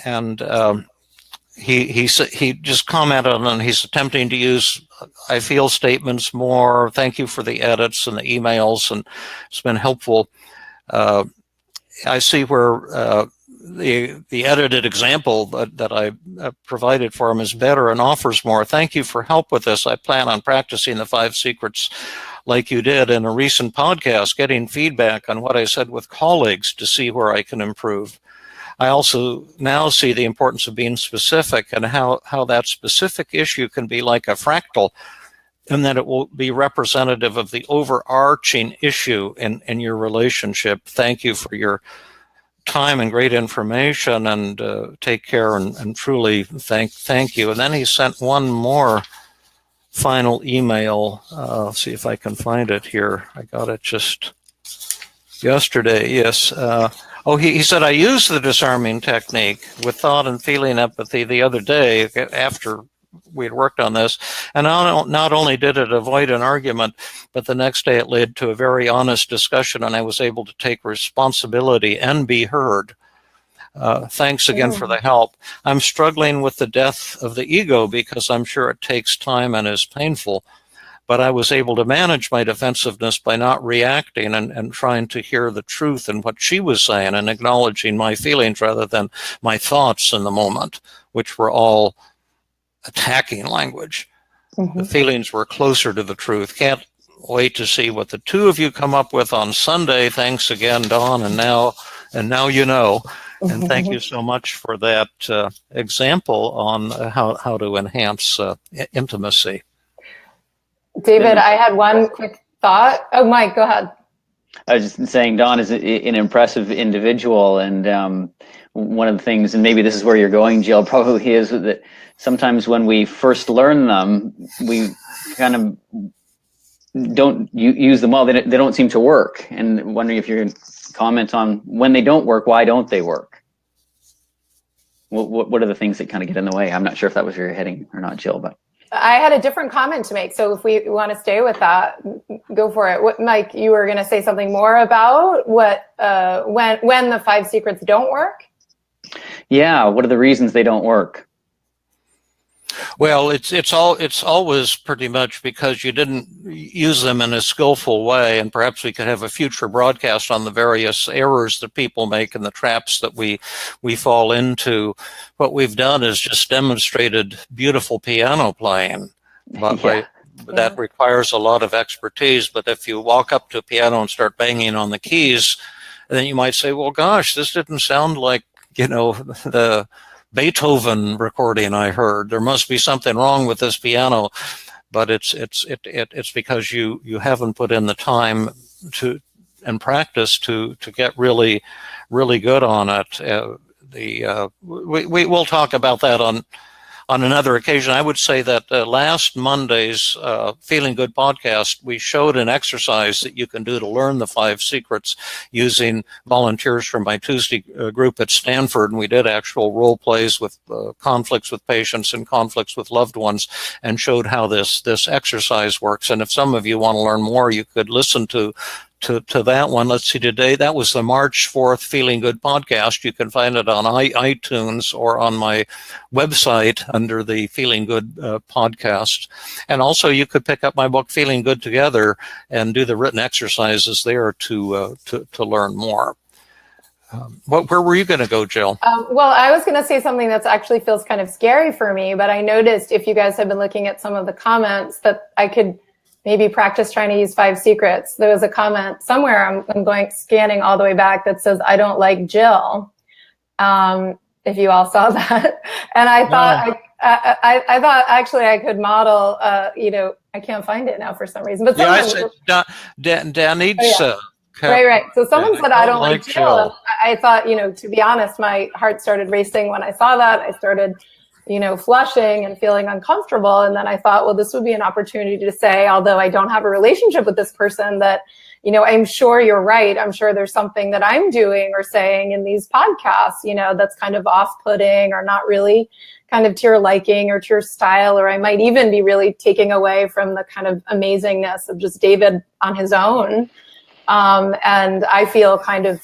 he just commented on he's attempting to use I feel statements more. Thank you for the edits and the emails, and it's been helpful. I see where the edited example that I provided for him is better and offers more. Thank you for help with this. I plan on practicing the 5 secrets like you did in a recent podcast, getting feedback on what I said with colleagues to see where I can improve. I also now see the importance of being specific and how that specific issue can be like a fractal, and that it will be representative of the overarching issue in your relationship. Thank you for your time and great information, and take care, and truly thank you. And then he sent one more final email. Let's see if I can find it here. I got it just yesterday. Yes. He said, "I used the disarming technique with thought and feeling empathy the other day after we had worked on this, and not only did it avoid an argument, but the next day it led to a very honest discussion, and I was able to take responsibility and be heard. Thanks again for the help. I'm struggling with the death of the ego because I'm sure it takes time and is painful. but I was able to manage my defensiveness by not reacting and trying to hear the truth in what she was saying and acknowledging my feelings rather than my thoughts in the moment, which were all attacking language. The feelings were closer to the truth. Can't wait to see what the two of you come up with on Sunday. Thanks again, Dawn, and now you know. And thank you so much for that example on how to enhance intimacy. David, I had one quick thought. Oh, Mike, go ahead. I was just saying, Dawn is an impressive individual, and one of the things, and maybe this is where you're going, Jill, probably is that sometimes when we first learn them, we kind of don't use them well. They don't seem to work. And wondering if you can comment on when they don't work, why don't they work? What are the things that kind of get in the way? I'm not sure if that was where you're heading or not, Jill, but. I had a different comment to make, so if we want to stay with that, go for it. Mike, you were going to say something more about what when the 5 secrets don't work? Yeah, what are the reasons they don't work? Well, it's always pretty much because you didn't use them in a skillful way, and perhaps we could have a future broadcast on the various errors that people make and the traps that we fall into. What we've done is just demonstrated beautiful piano playing, but that requires a lot of expertise. But if you walk up to a piano and start banging on the keys, then you might say, well, gosh, this didn't sound like, the Beethoven recording I heard. There must be something wrong with this piano, but it's because you haven't put in the time to and practice to get really good on it. We'll talk about that on another occasion. I would say that last Monday's Feeling Good podcast, we showed an exercise that you can do to learn the 5 secrets using volunteers from my Tuesday group at Stanford. And we did actual role plays with conflicts with patients and conflicts with loved ones and showed how this exercise works. And if some of you want to learn more, you could listen to that one. Let's see, today, that was the March 4th Feeling Good podcast. You can find it on iTunes or on my website under the Feeling Good podcast. And also you could pick up my book, Feeling Good Together, and do the written exercises there to learn more. Where were you going to go, Jill? Well, I was going to say something that actually feels kind of scary for me, but I noticed if you guys have been looking at some of the comments that I could maybe practice trying to use 5 secrets. There was a comment somewhere, I'm going scanning all the way back, that says, I don't like Jill. If you all saw that. And I thought, I thought actually I could model, I can't find it now for some reason. But I said, Danitza. Right. So someone said, I don't like Jill. I thought, to be honest, my heart started racing when I saw that. I started flushing and feeling uncomfortable. And then I thought, well, this would be an opportunity to say, although I don't have a relationship with this person, that, I'm sure you're right. I'm sure there's something that I'm doing or saying in these podcasts, that's kind of off-putting or not really kind of to your liking or to your style, or I might even be really taking away from the kind of amazingness of just David on his own. And I feel kind of,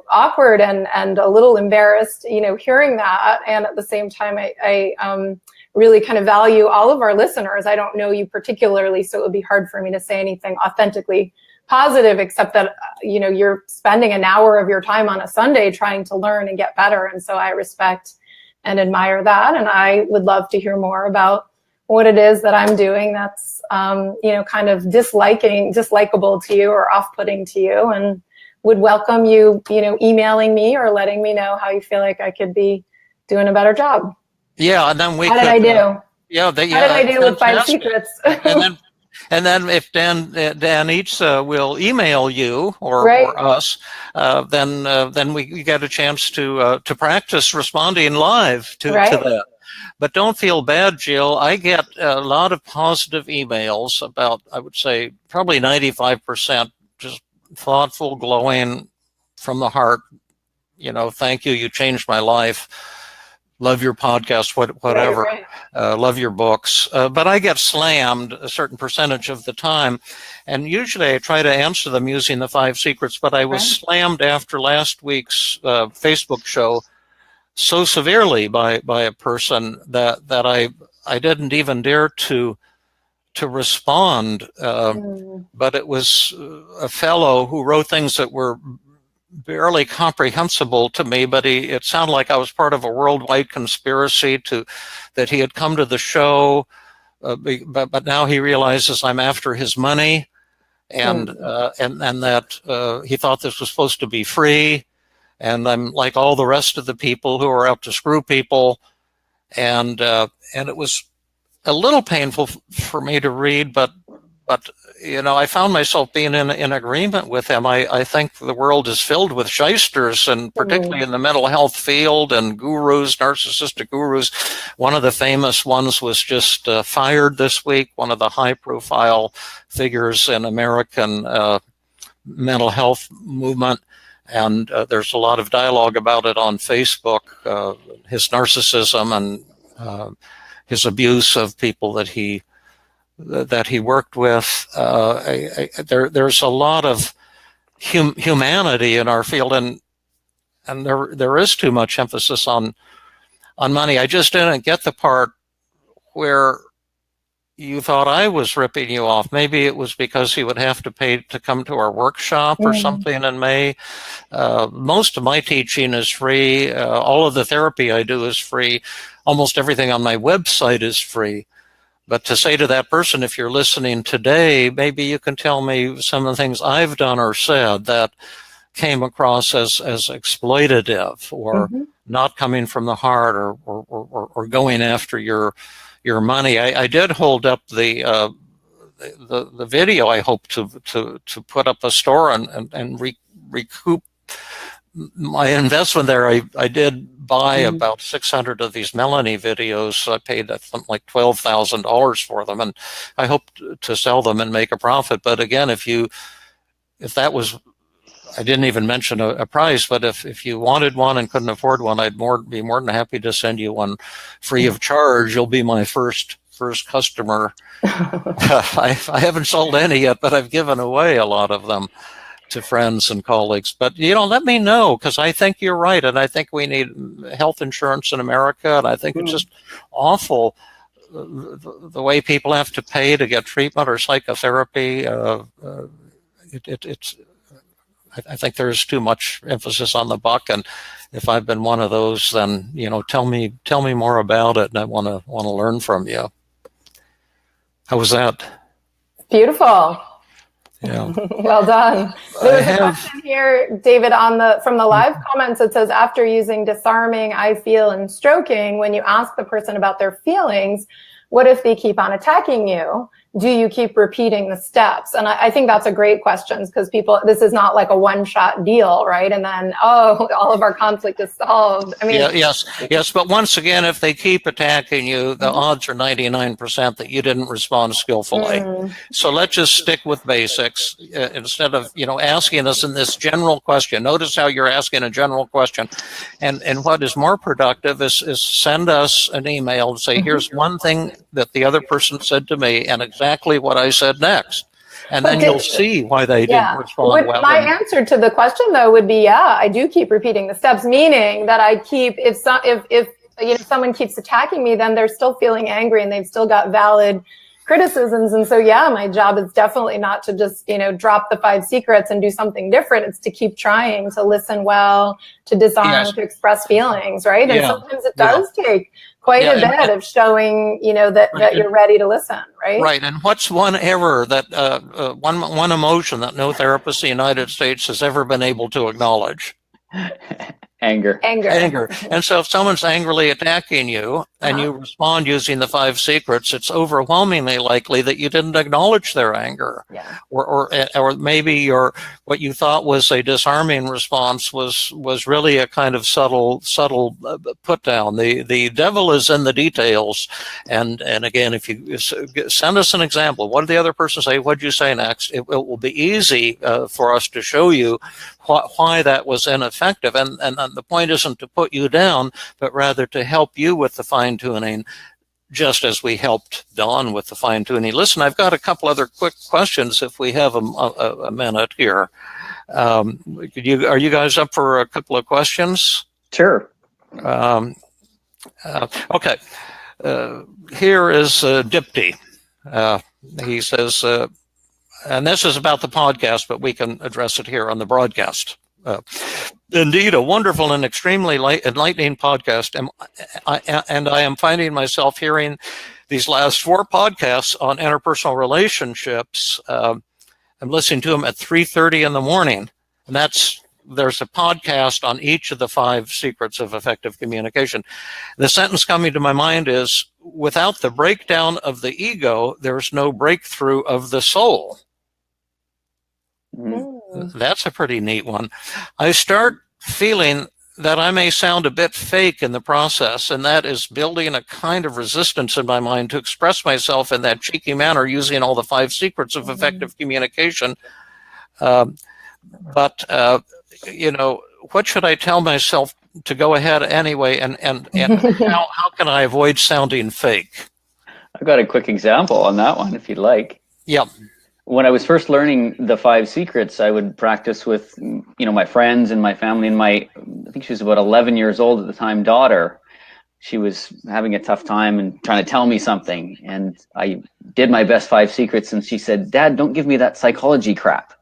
awkward and a little embarrassed, hearing that. And at the same time, I really kind of value all of our listeners. I don't know you particularly, so it would be hard for me to say anything authentically positive, except that, you're spending an hour of your time on a Sunday trying to learn and get better. And so I respect and admire that. And I would love to hear more about what it is that I'm doing that's, kind of dislikable to you or off-putting to you, and would welcome you, emailing me or letting me know how you feel like I could be doing a better job. Yeah, and then how did I do? How did I do with 5 secrets? and then if Danitza will email you or us, then we get a chance to practice responding live to that. But don't feel bad, Jill. I get a lot of positive emails about, I would say, probably 95%, just thoughtful, glowing from the heart. Thank you. You changed my life. Love your podcast, whatever. Right. Love your books. But I get slammed a certain percentage of the time. And usually I try to answer them using the 5 secrets, but I was slammed after last week's Facebook show so severely by a person that I didn't even dare to to respond, but it was a fellow who wrote things that were barely comprehensible to me, but it sounded like I was part of a worldwide conspiracy that he had come to the show, but now he realizes I'm after his money, and that he thought this was supposed to be free, and I'm like all the rest of the people who are out to screw people, and it was a little painful for me to read, but I found myself being in agreement with him. I think the world is filled with shysters, and particularly in the mental health field, and gurus, narcissistic gurus. One of the famous ones was just fired this week, one of the high-profile figures in American mental health movement. And there's a lot of dialogue about it on Facebook, his narcissism and his abuse of people that he worked with. There's a lot of humanity in our field, and there is too much emphasis on money. I just didn't get the part where you thought I was ripping you off. Maybe it was because he would have to pay to come to our workshop or something in May. Most of my teaching is free. All of the therapy I do is free. Almost everything on my website is free. But to say to that person, if you're listening today, maybe you can tell me some of the things I've done or said that came across as exploitative or not coming from the heart or going after your money. I did hold up the video. I hope to put up a store and recoup my investment there. I did buy about 600 of these Melanie videos. I paid something like $12,000 for them, and I hope to sell them and make a profit. But again, if that was, I didn't even mention a price, but if you wanted one and couldn't afford one, I'd be more than happy to send you one free of charge. You'll be my first customer. I haven't sold any yet, but I've given away a lot of them to friends and colleagues. But let me know, because I think you're right, and I think we need health insurance in America, and I think it's just awful the way people have to pay to get treatment or psychotherapy. I think there's too much emphasis on the buck, and if I've been one of those, then tell me more about it, and I want to learn from you. How was that? Beautiful. Yeah. Well done. There's a question here, David, from the live comments. It says, after using disarming, I feel, and stroking, when you ask the person about their feelings, what if they keep on attacking you? Do you keep repeating the steps? And I think that's a great question, because this is not like a one-shot deal, right? And then, all of our conflict is solved. I mean, yes. But once again, if they keep attacking you, the odds are 99% that you didn't respond skillfully. So let's just stick with basics instead of asking us in this general question. Notice how you're asking a general question, and what is more productive is send us an email and say, here's one thing that the other person said to me, and exactly what I said next. And then you'll see why they didn't respond well. My answer to the question, though, would be, I do keep repeating the steps, meaning that I keep, if someone keeps attacking me, then they're still feeling angry and they've still got valid criticisms. And so, my job is definitely not to just, drop the 5 secrets and do something different. It's to keep trying to listen well, to disarm, to express feelings, right? And sometimes it does take quite a bit of showing, that you're ready to listen, right? Right. And what's one error that, one emotion that no therapist in the United States has ever been able to acknowledge? Anger. And so if someone's angrily attacking you and you respond using the 5 secrets, it's overwhelmingly likely that you didn't acknowledge their anger. Or maybe what you thought was a disarming response was really a kind of subtle put down. The devil is in the details. And again, if you send us an example, what did the other person say? What did you say next? It will be easy for us to show you why that was ineffective. And the point isn't to put you down, but rather to help you with the fine-tuning, just as we helped Dawn with the fine-tuning. Listen, I've got a couple other quick questions if we have a minute here. Are you guys up for a couple of questions? Sure. Okay. Here is Dipti. He says, and this is about the podcast, but we can address it here on the broadcast. Indeed, a wonderful and extremely enlightening podcast. And I am finding myself hearing these last 4 podcasts on interpersonal relationships. I'm listening to them at 3:30 in the morning. And there's a podcast on each of the 5 secrets of effective communication. The sentence coming to my mind is, without the breakdown of the ego, there's no breakthrough of the soul. That's a pretty neat one. I start feeling that I may sound a bit fake in the process, and that is building a kind of resistance in my mind to express myself in that cheeky manner using all the 5 secrets of effective communication. But what should I tell myself to go ahead anyway, and how can I avoid sounding fake? I've got a quick example on that one, if you'd like. Yep. When I was first learning the 5 secrets, I would practice with, my friends and my family, and I think she was about 11 years old at the time, daughter. She was having a tough time and trying to tell me something. And I did my best 5 secrets, and she said, "Dad, don't give me that psychology crap."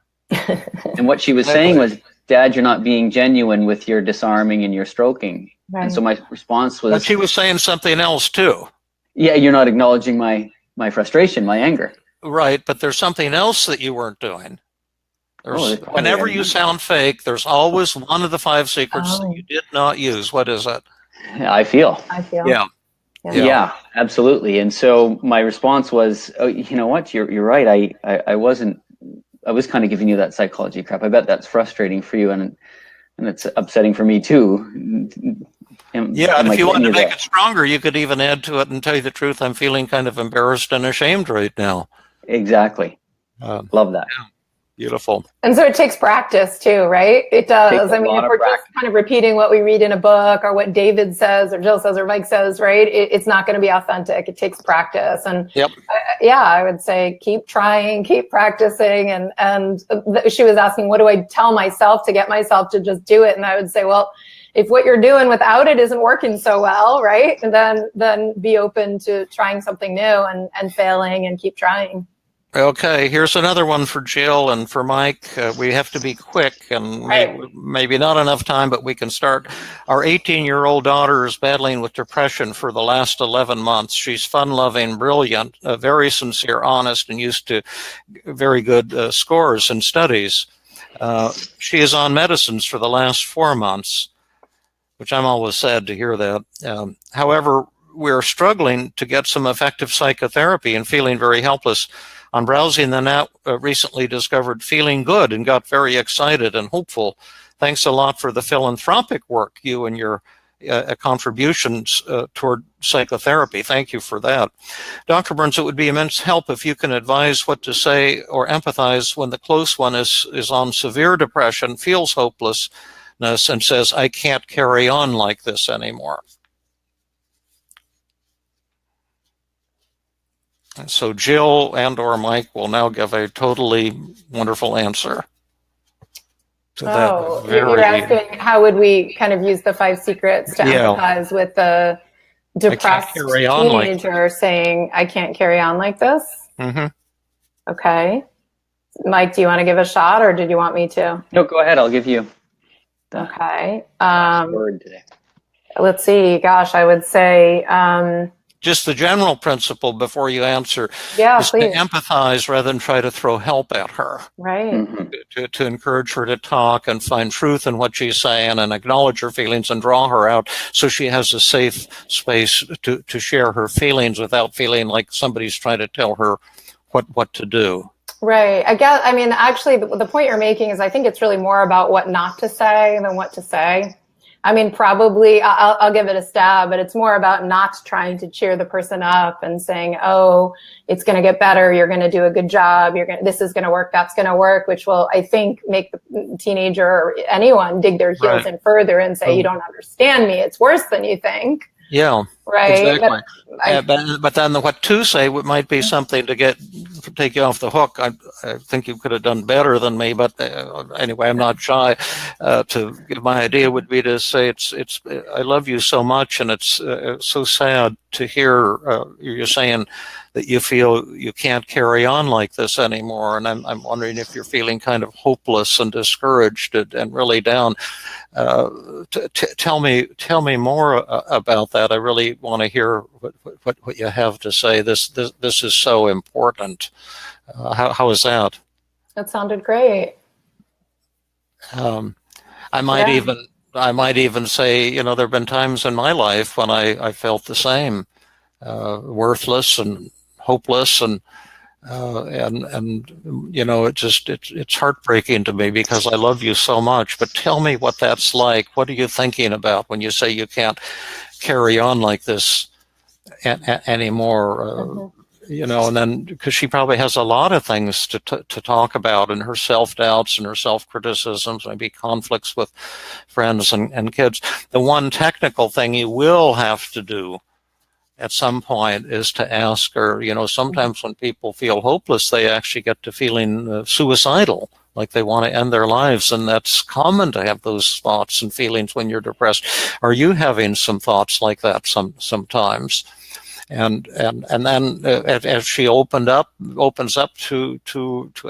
And what she was saying was, "Dad, you're not being genuine with your disarming and your stroking." Right. And so my response was... But she was saying something else too. Yeah, you're not acknowledging my frustration, my anger. Right, but there's something else that you weren't doing. Whenever you sound fake, there's always one of the 5 secrets that you did not use. What is it? I feel. Yeah, absolutely. And so my response was, "Oh, you know what? You're right. I was kind of giving you that psychology crap. I bet that's frustrating for you, and it's upsetting for me too." And if you want to make it stronger, you could even add to it and tell you the truth. I'm feeling kind of embarrassed and ashamed right now. Exactly. Love that. Yeah. Beautiful. And so it takes practice too, right? It does. I mean, if we're just kind of repeating what we read in a book or what David says or Jill says or Mike says, right? It's not going to be authentic. It takes practice. And I would say keep trying, keep practicing. And she was asking, what do I tell myself to get myself to just do it? And I would say, well, if what you're doing without it isn't working so well, right? And then be open to trying something new and failing and keep trying. Okay, here's another one for Jill and for Mike. We have to be quick, and maybe not enough time, but we can start. Our 18-year-old daughter is battling with depression for the last 11 months. She's fun-loving, brilliant, very sincere, honest, and used to very good scores in studies. She is on medicines for the last 4 months, which I'm always sad to hear that. However, we're struggling to get some effective psychotherapy and feeling very helpless. On browsing the net, recently discovered Feeling Good and got very excited and hopeful. Thanks a lot for the philanthropic work, you and your contributions toward psychotherapy. Thank you for that. Dr. Burns, it would be immense help if you can advise what to say or empathize when the close one is on severe depression, feels hopelessness, and says, "I can't carry on like this anymore." And so Jill and or Mike will now give a totally wonderful answer to that. You're asking how would we kind of use the 5 secrets to empathize with the depressed teenager saying, "I can't carry on like this"? Mm-hmm. Okay. Mike, do you want to give a shot, or did you want me to? No, go ahead. I'll give you the word today. Let's see. Gosh, I would say... just the general principle before you answer is to empathize rather than try to throw help at her. Right. Mm-hmm. To encourage her to talk and find truth in what she's saying and acknowledge her feelings and draw her out so she has a safe space to share her feelings without feeling like somebody's trying to tell her what to do. Right. I mean, actually, the point you're making is I think it's really more about what not to say than what to say. I mean, probably I'll give it a stab, but it's more about not trying to cheer the person up and saying, "Oh, it's going to get better. You're going to do a good job. This is going to work. That's going to work," which will, I think, make the teenager or anyone dig their heels in further and say, "You don't understand me. It's worse than you think." Yeah. Right. Exactly. But then what to say might be something to take you off the hook. I think you could have done better than me, but anyway, I'm not shy to give my idea would be to say I love you so much, and it's so sad to hear you're saying that you feel you can't carry on like this anymore, and I'm wondering if you're feeling kind of hopeless and discouraged and really down. Tell me more about that. I really want to hear what you have to say. This is so important. How is that? That sounded great. I might even say, there have been times in my life when I felt the same, worthless and hopeless, and it's heartbreaking to me because I love you so much. But tell me what that's like. What are you thinking about when you say you can't carry on like this anymore? And then because she probably has a lot of things to talk about, and her self-doubts and her self-criticisms, maybe conflicts with friends and kids. The one technical thing you will have to do at some point is to ask her, sometimes when people feel hopeless, they actually get to feeling suicidal, like they want to end their lives. And that's common to have those thoughts and feelings when you're depressed. Are you having some thoughts like that sometimes? And then as she opens up to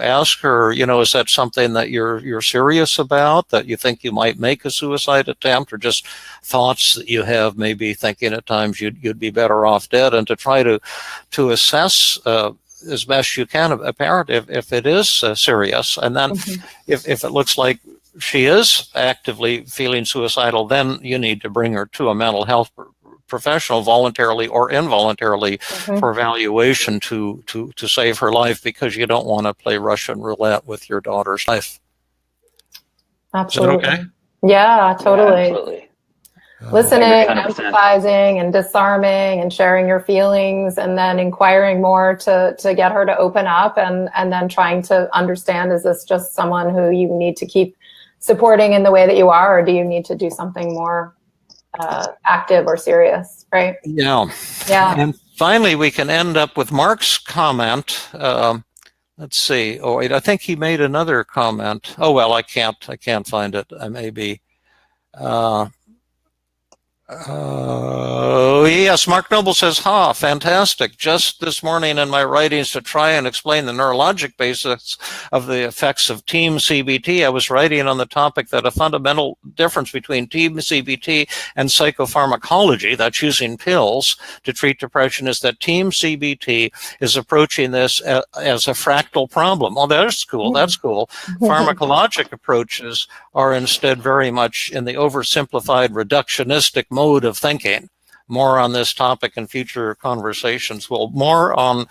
ask her, is that something that you're serious about, that you think you might make a suicide attempt, or just thoughts that you have, maybe thinking at times you'd be better off dead, and to try to assess as best you can a parent if it is serious. And then if it looks like she is actively feeling suicidal, then you need to bring her to a mental health professional, voluntarily or involuntarily, for evaluation to save her life, because you don't want to play Russian roulette with your daughter's life. Absolutely. Is that okay? Yeah, totally. Yeah, absolutely. Listening, 100%. empathizing, and disarming, and sharing your feelings, and then inquiring more to get her to open up, and then trying to understand, is this just someone who you need to keep supporting in the way that you are, or do you need to do something more active or serious, right? Yeah. And finally, we can end up with Mark's comment. Let's see. Oh, wait, I think he made another comment. Oh, well, I can't find it. I may be. Yes, Mark Noble says, fantastic. Just this morning in my writings to try and explain the neurologic basis of the effects of team CBT, I was writing on the topic that a fundamental difference between team CBT and psychopharmacology, that's using pills to treat depression, is that team CBT is approaching this as a fractal problem. Oh, that's cool. That's cool. Pharmacologic approaches are instead very much in the oversimplified reductionistic mode of thinking. More on this topic in future conversations. Well, more on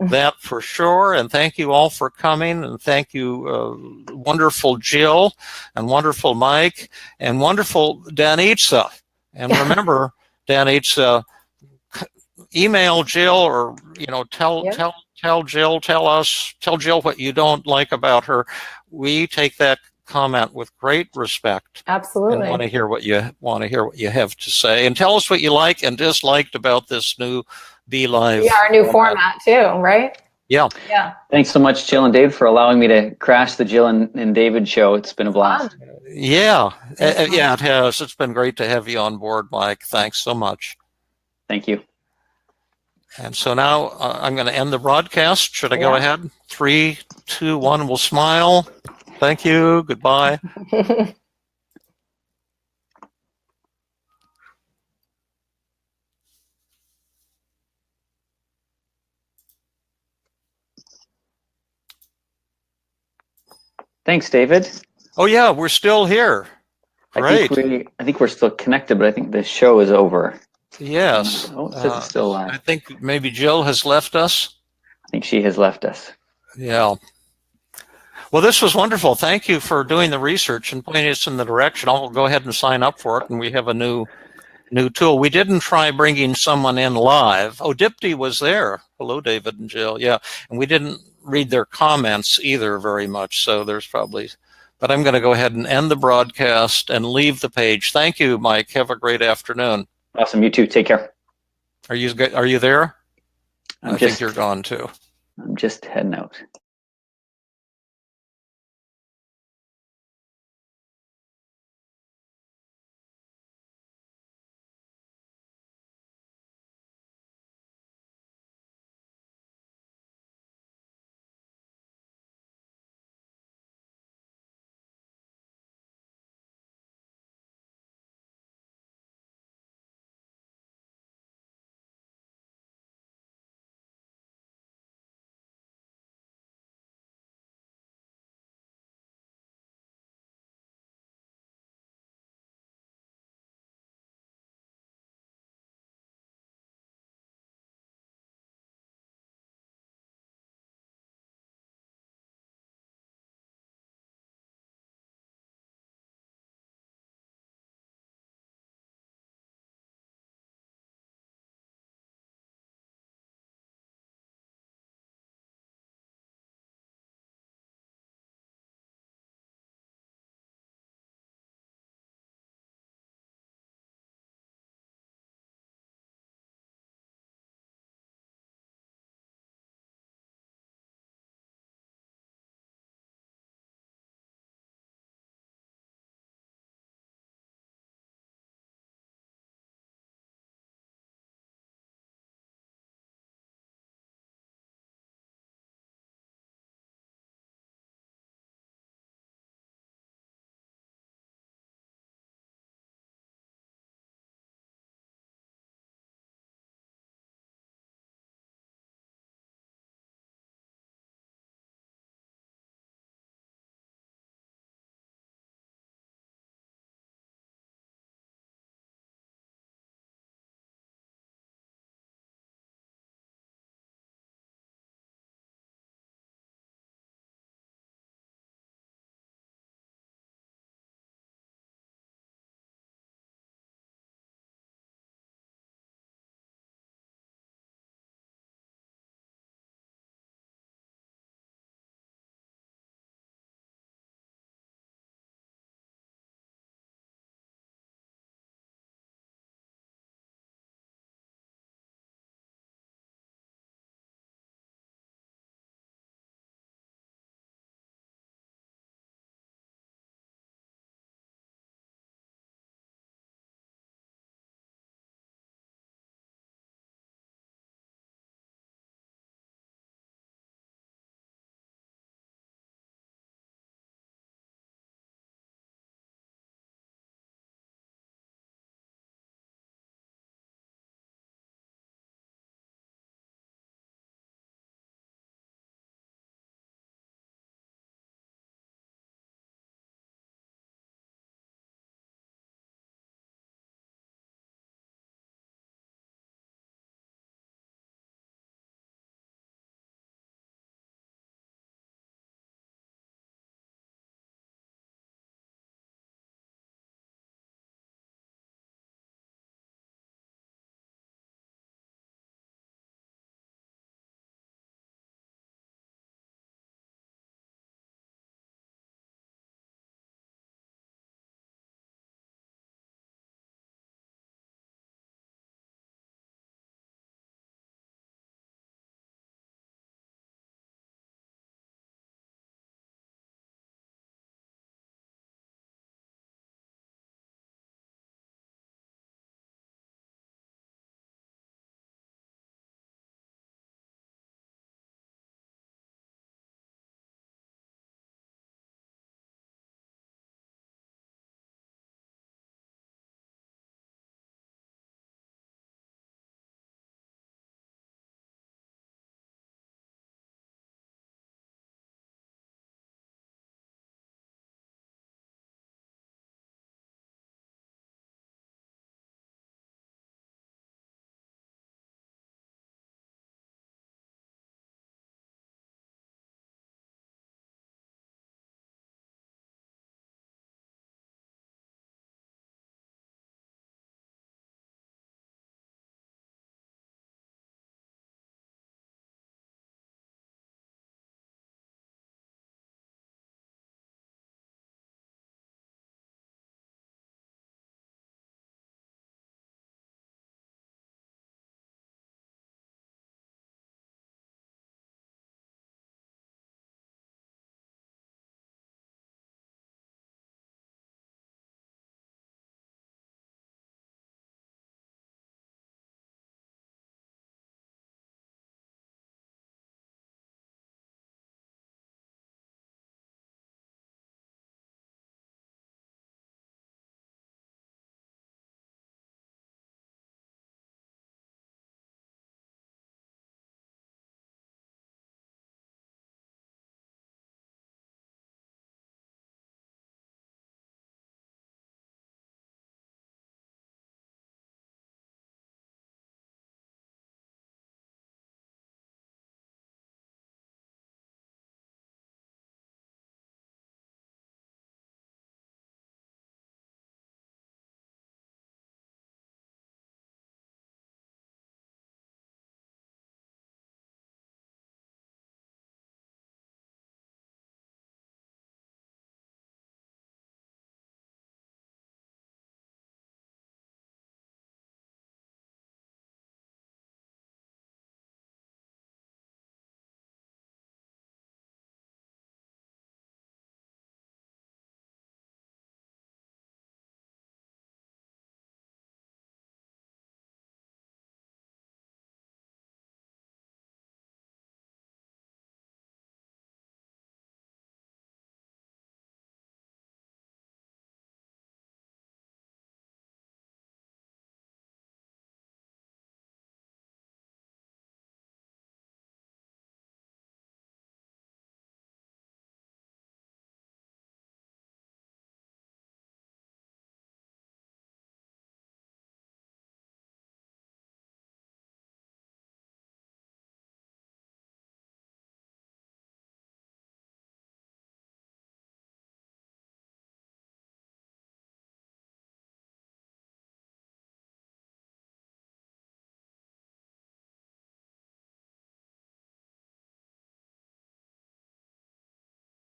that for sure. And thank you all for coming. And thank you, wonderful Jill, and wonderful Mike, and wonderful Danitza. And remember, Danitza, email Jill, or tell Jill, tell Jill what you don't like about her. We take that comment with great respect. Absolutely. And want to hear what you have to say, and tell us what you like and disliked about this new Be Live. Yeah, our new format too, right? Yeah. Thanks so much, Jill and Dave, for allowing me to crash the Jill and David show. It's been a blast. Yeah, it has. It's been great to have you on board, Mike. Thanks so much. Thank you. And so now I'm going to end the broadcast. Should I go ahead? 3, 2, 1. We'll smile. Thank you. Goodbye. Thanks, David. Oh yeah, we're still here. Great. I think we're still connected, but I think the show is over. Yes. It says it's still live. I think maybe Jill has left us. I think she has left us. Yeah. Well, this was wonderful. Thank you for doing the research and pointing us in the direction. I'll go ahead and sign up for it, and we have a new tool. We didn't try bringing someone in live. Oh, Dipti was there. Hello, David and Jill. Yeah, and we didn't read their comments either very much, so there's probably... But I'm going to go ahead and end the broadcast and leave the page. Thank you, Mike. Have a great afternoon. Awesome. You too. Take care. Are you there? I think you're gone too. I'm just heading out.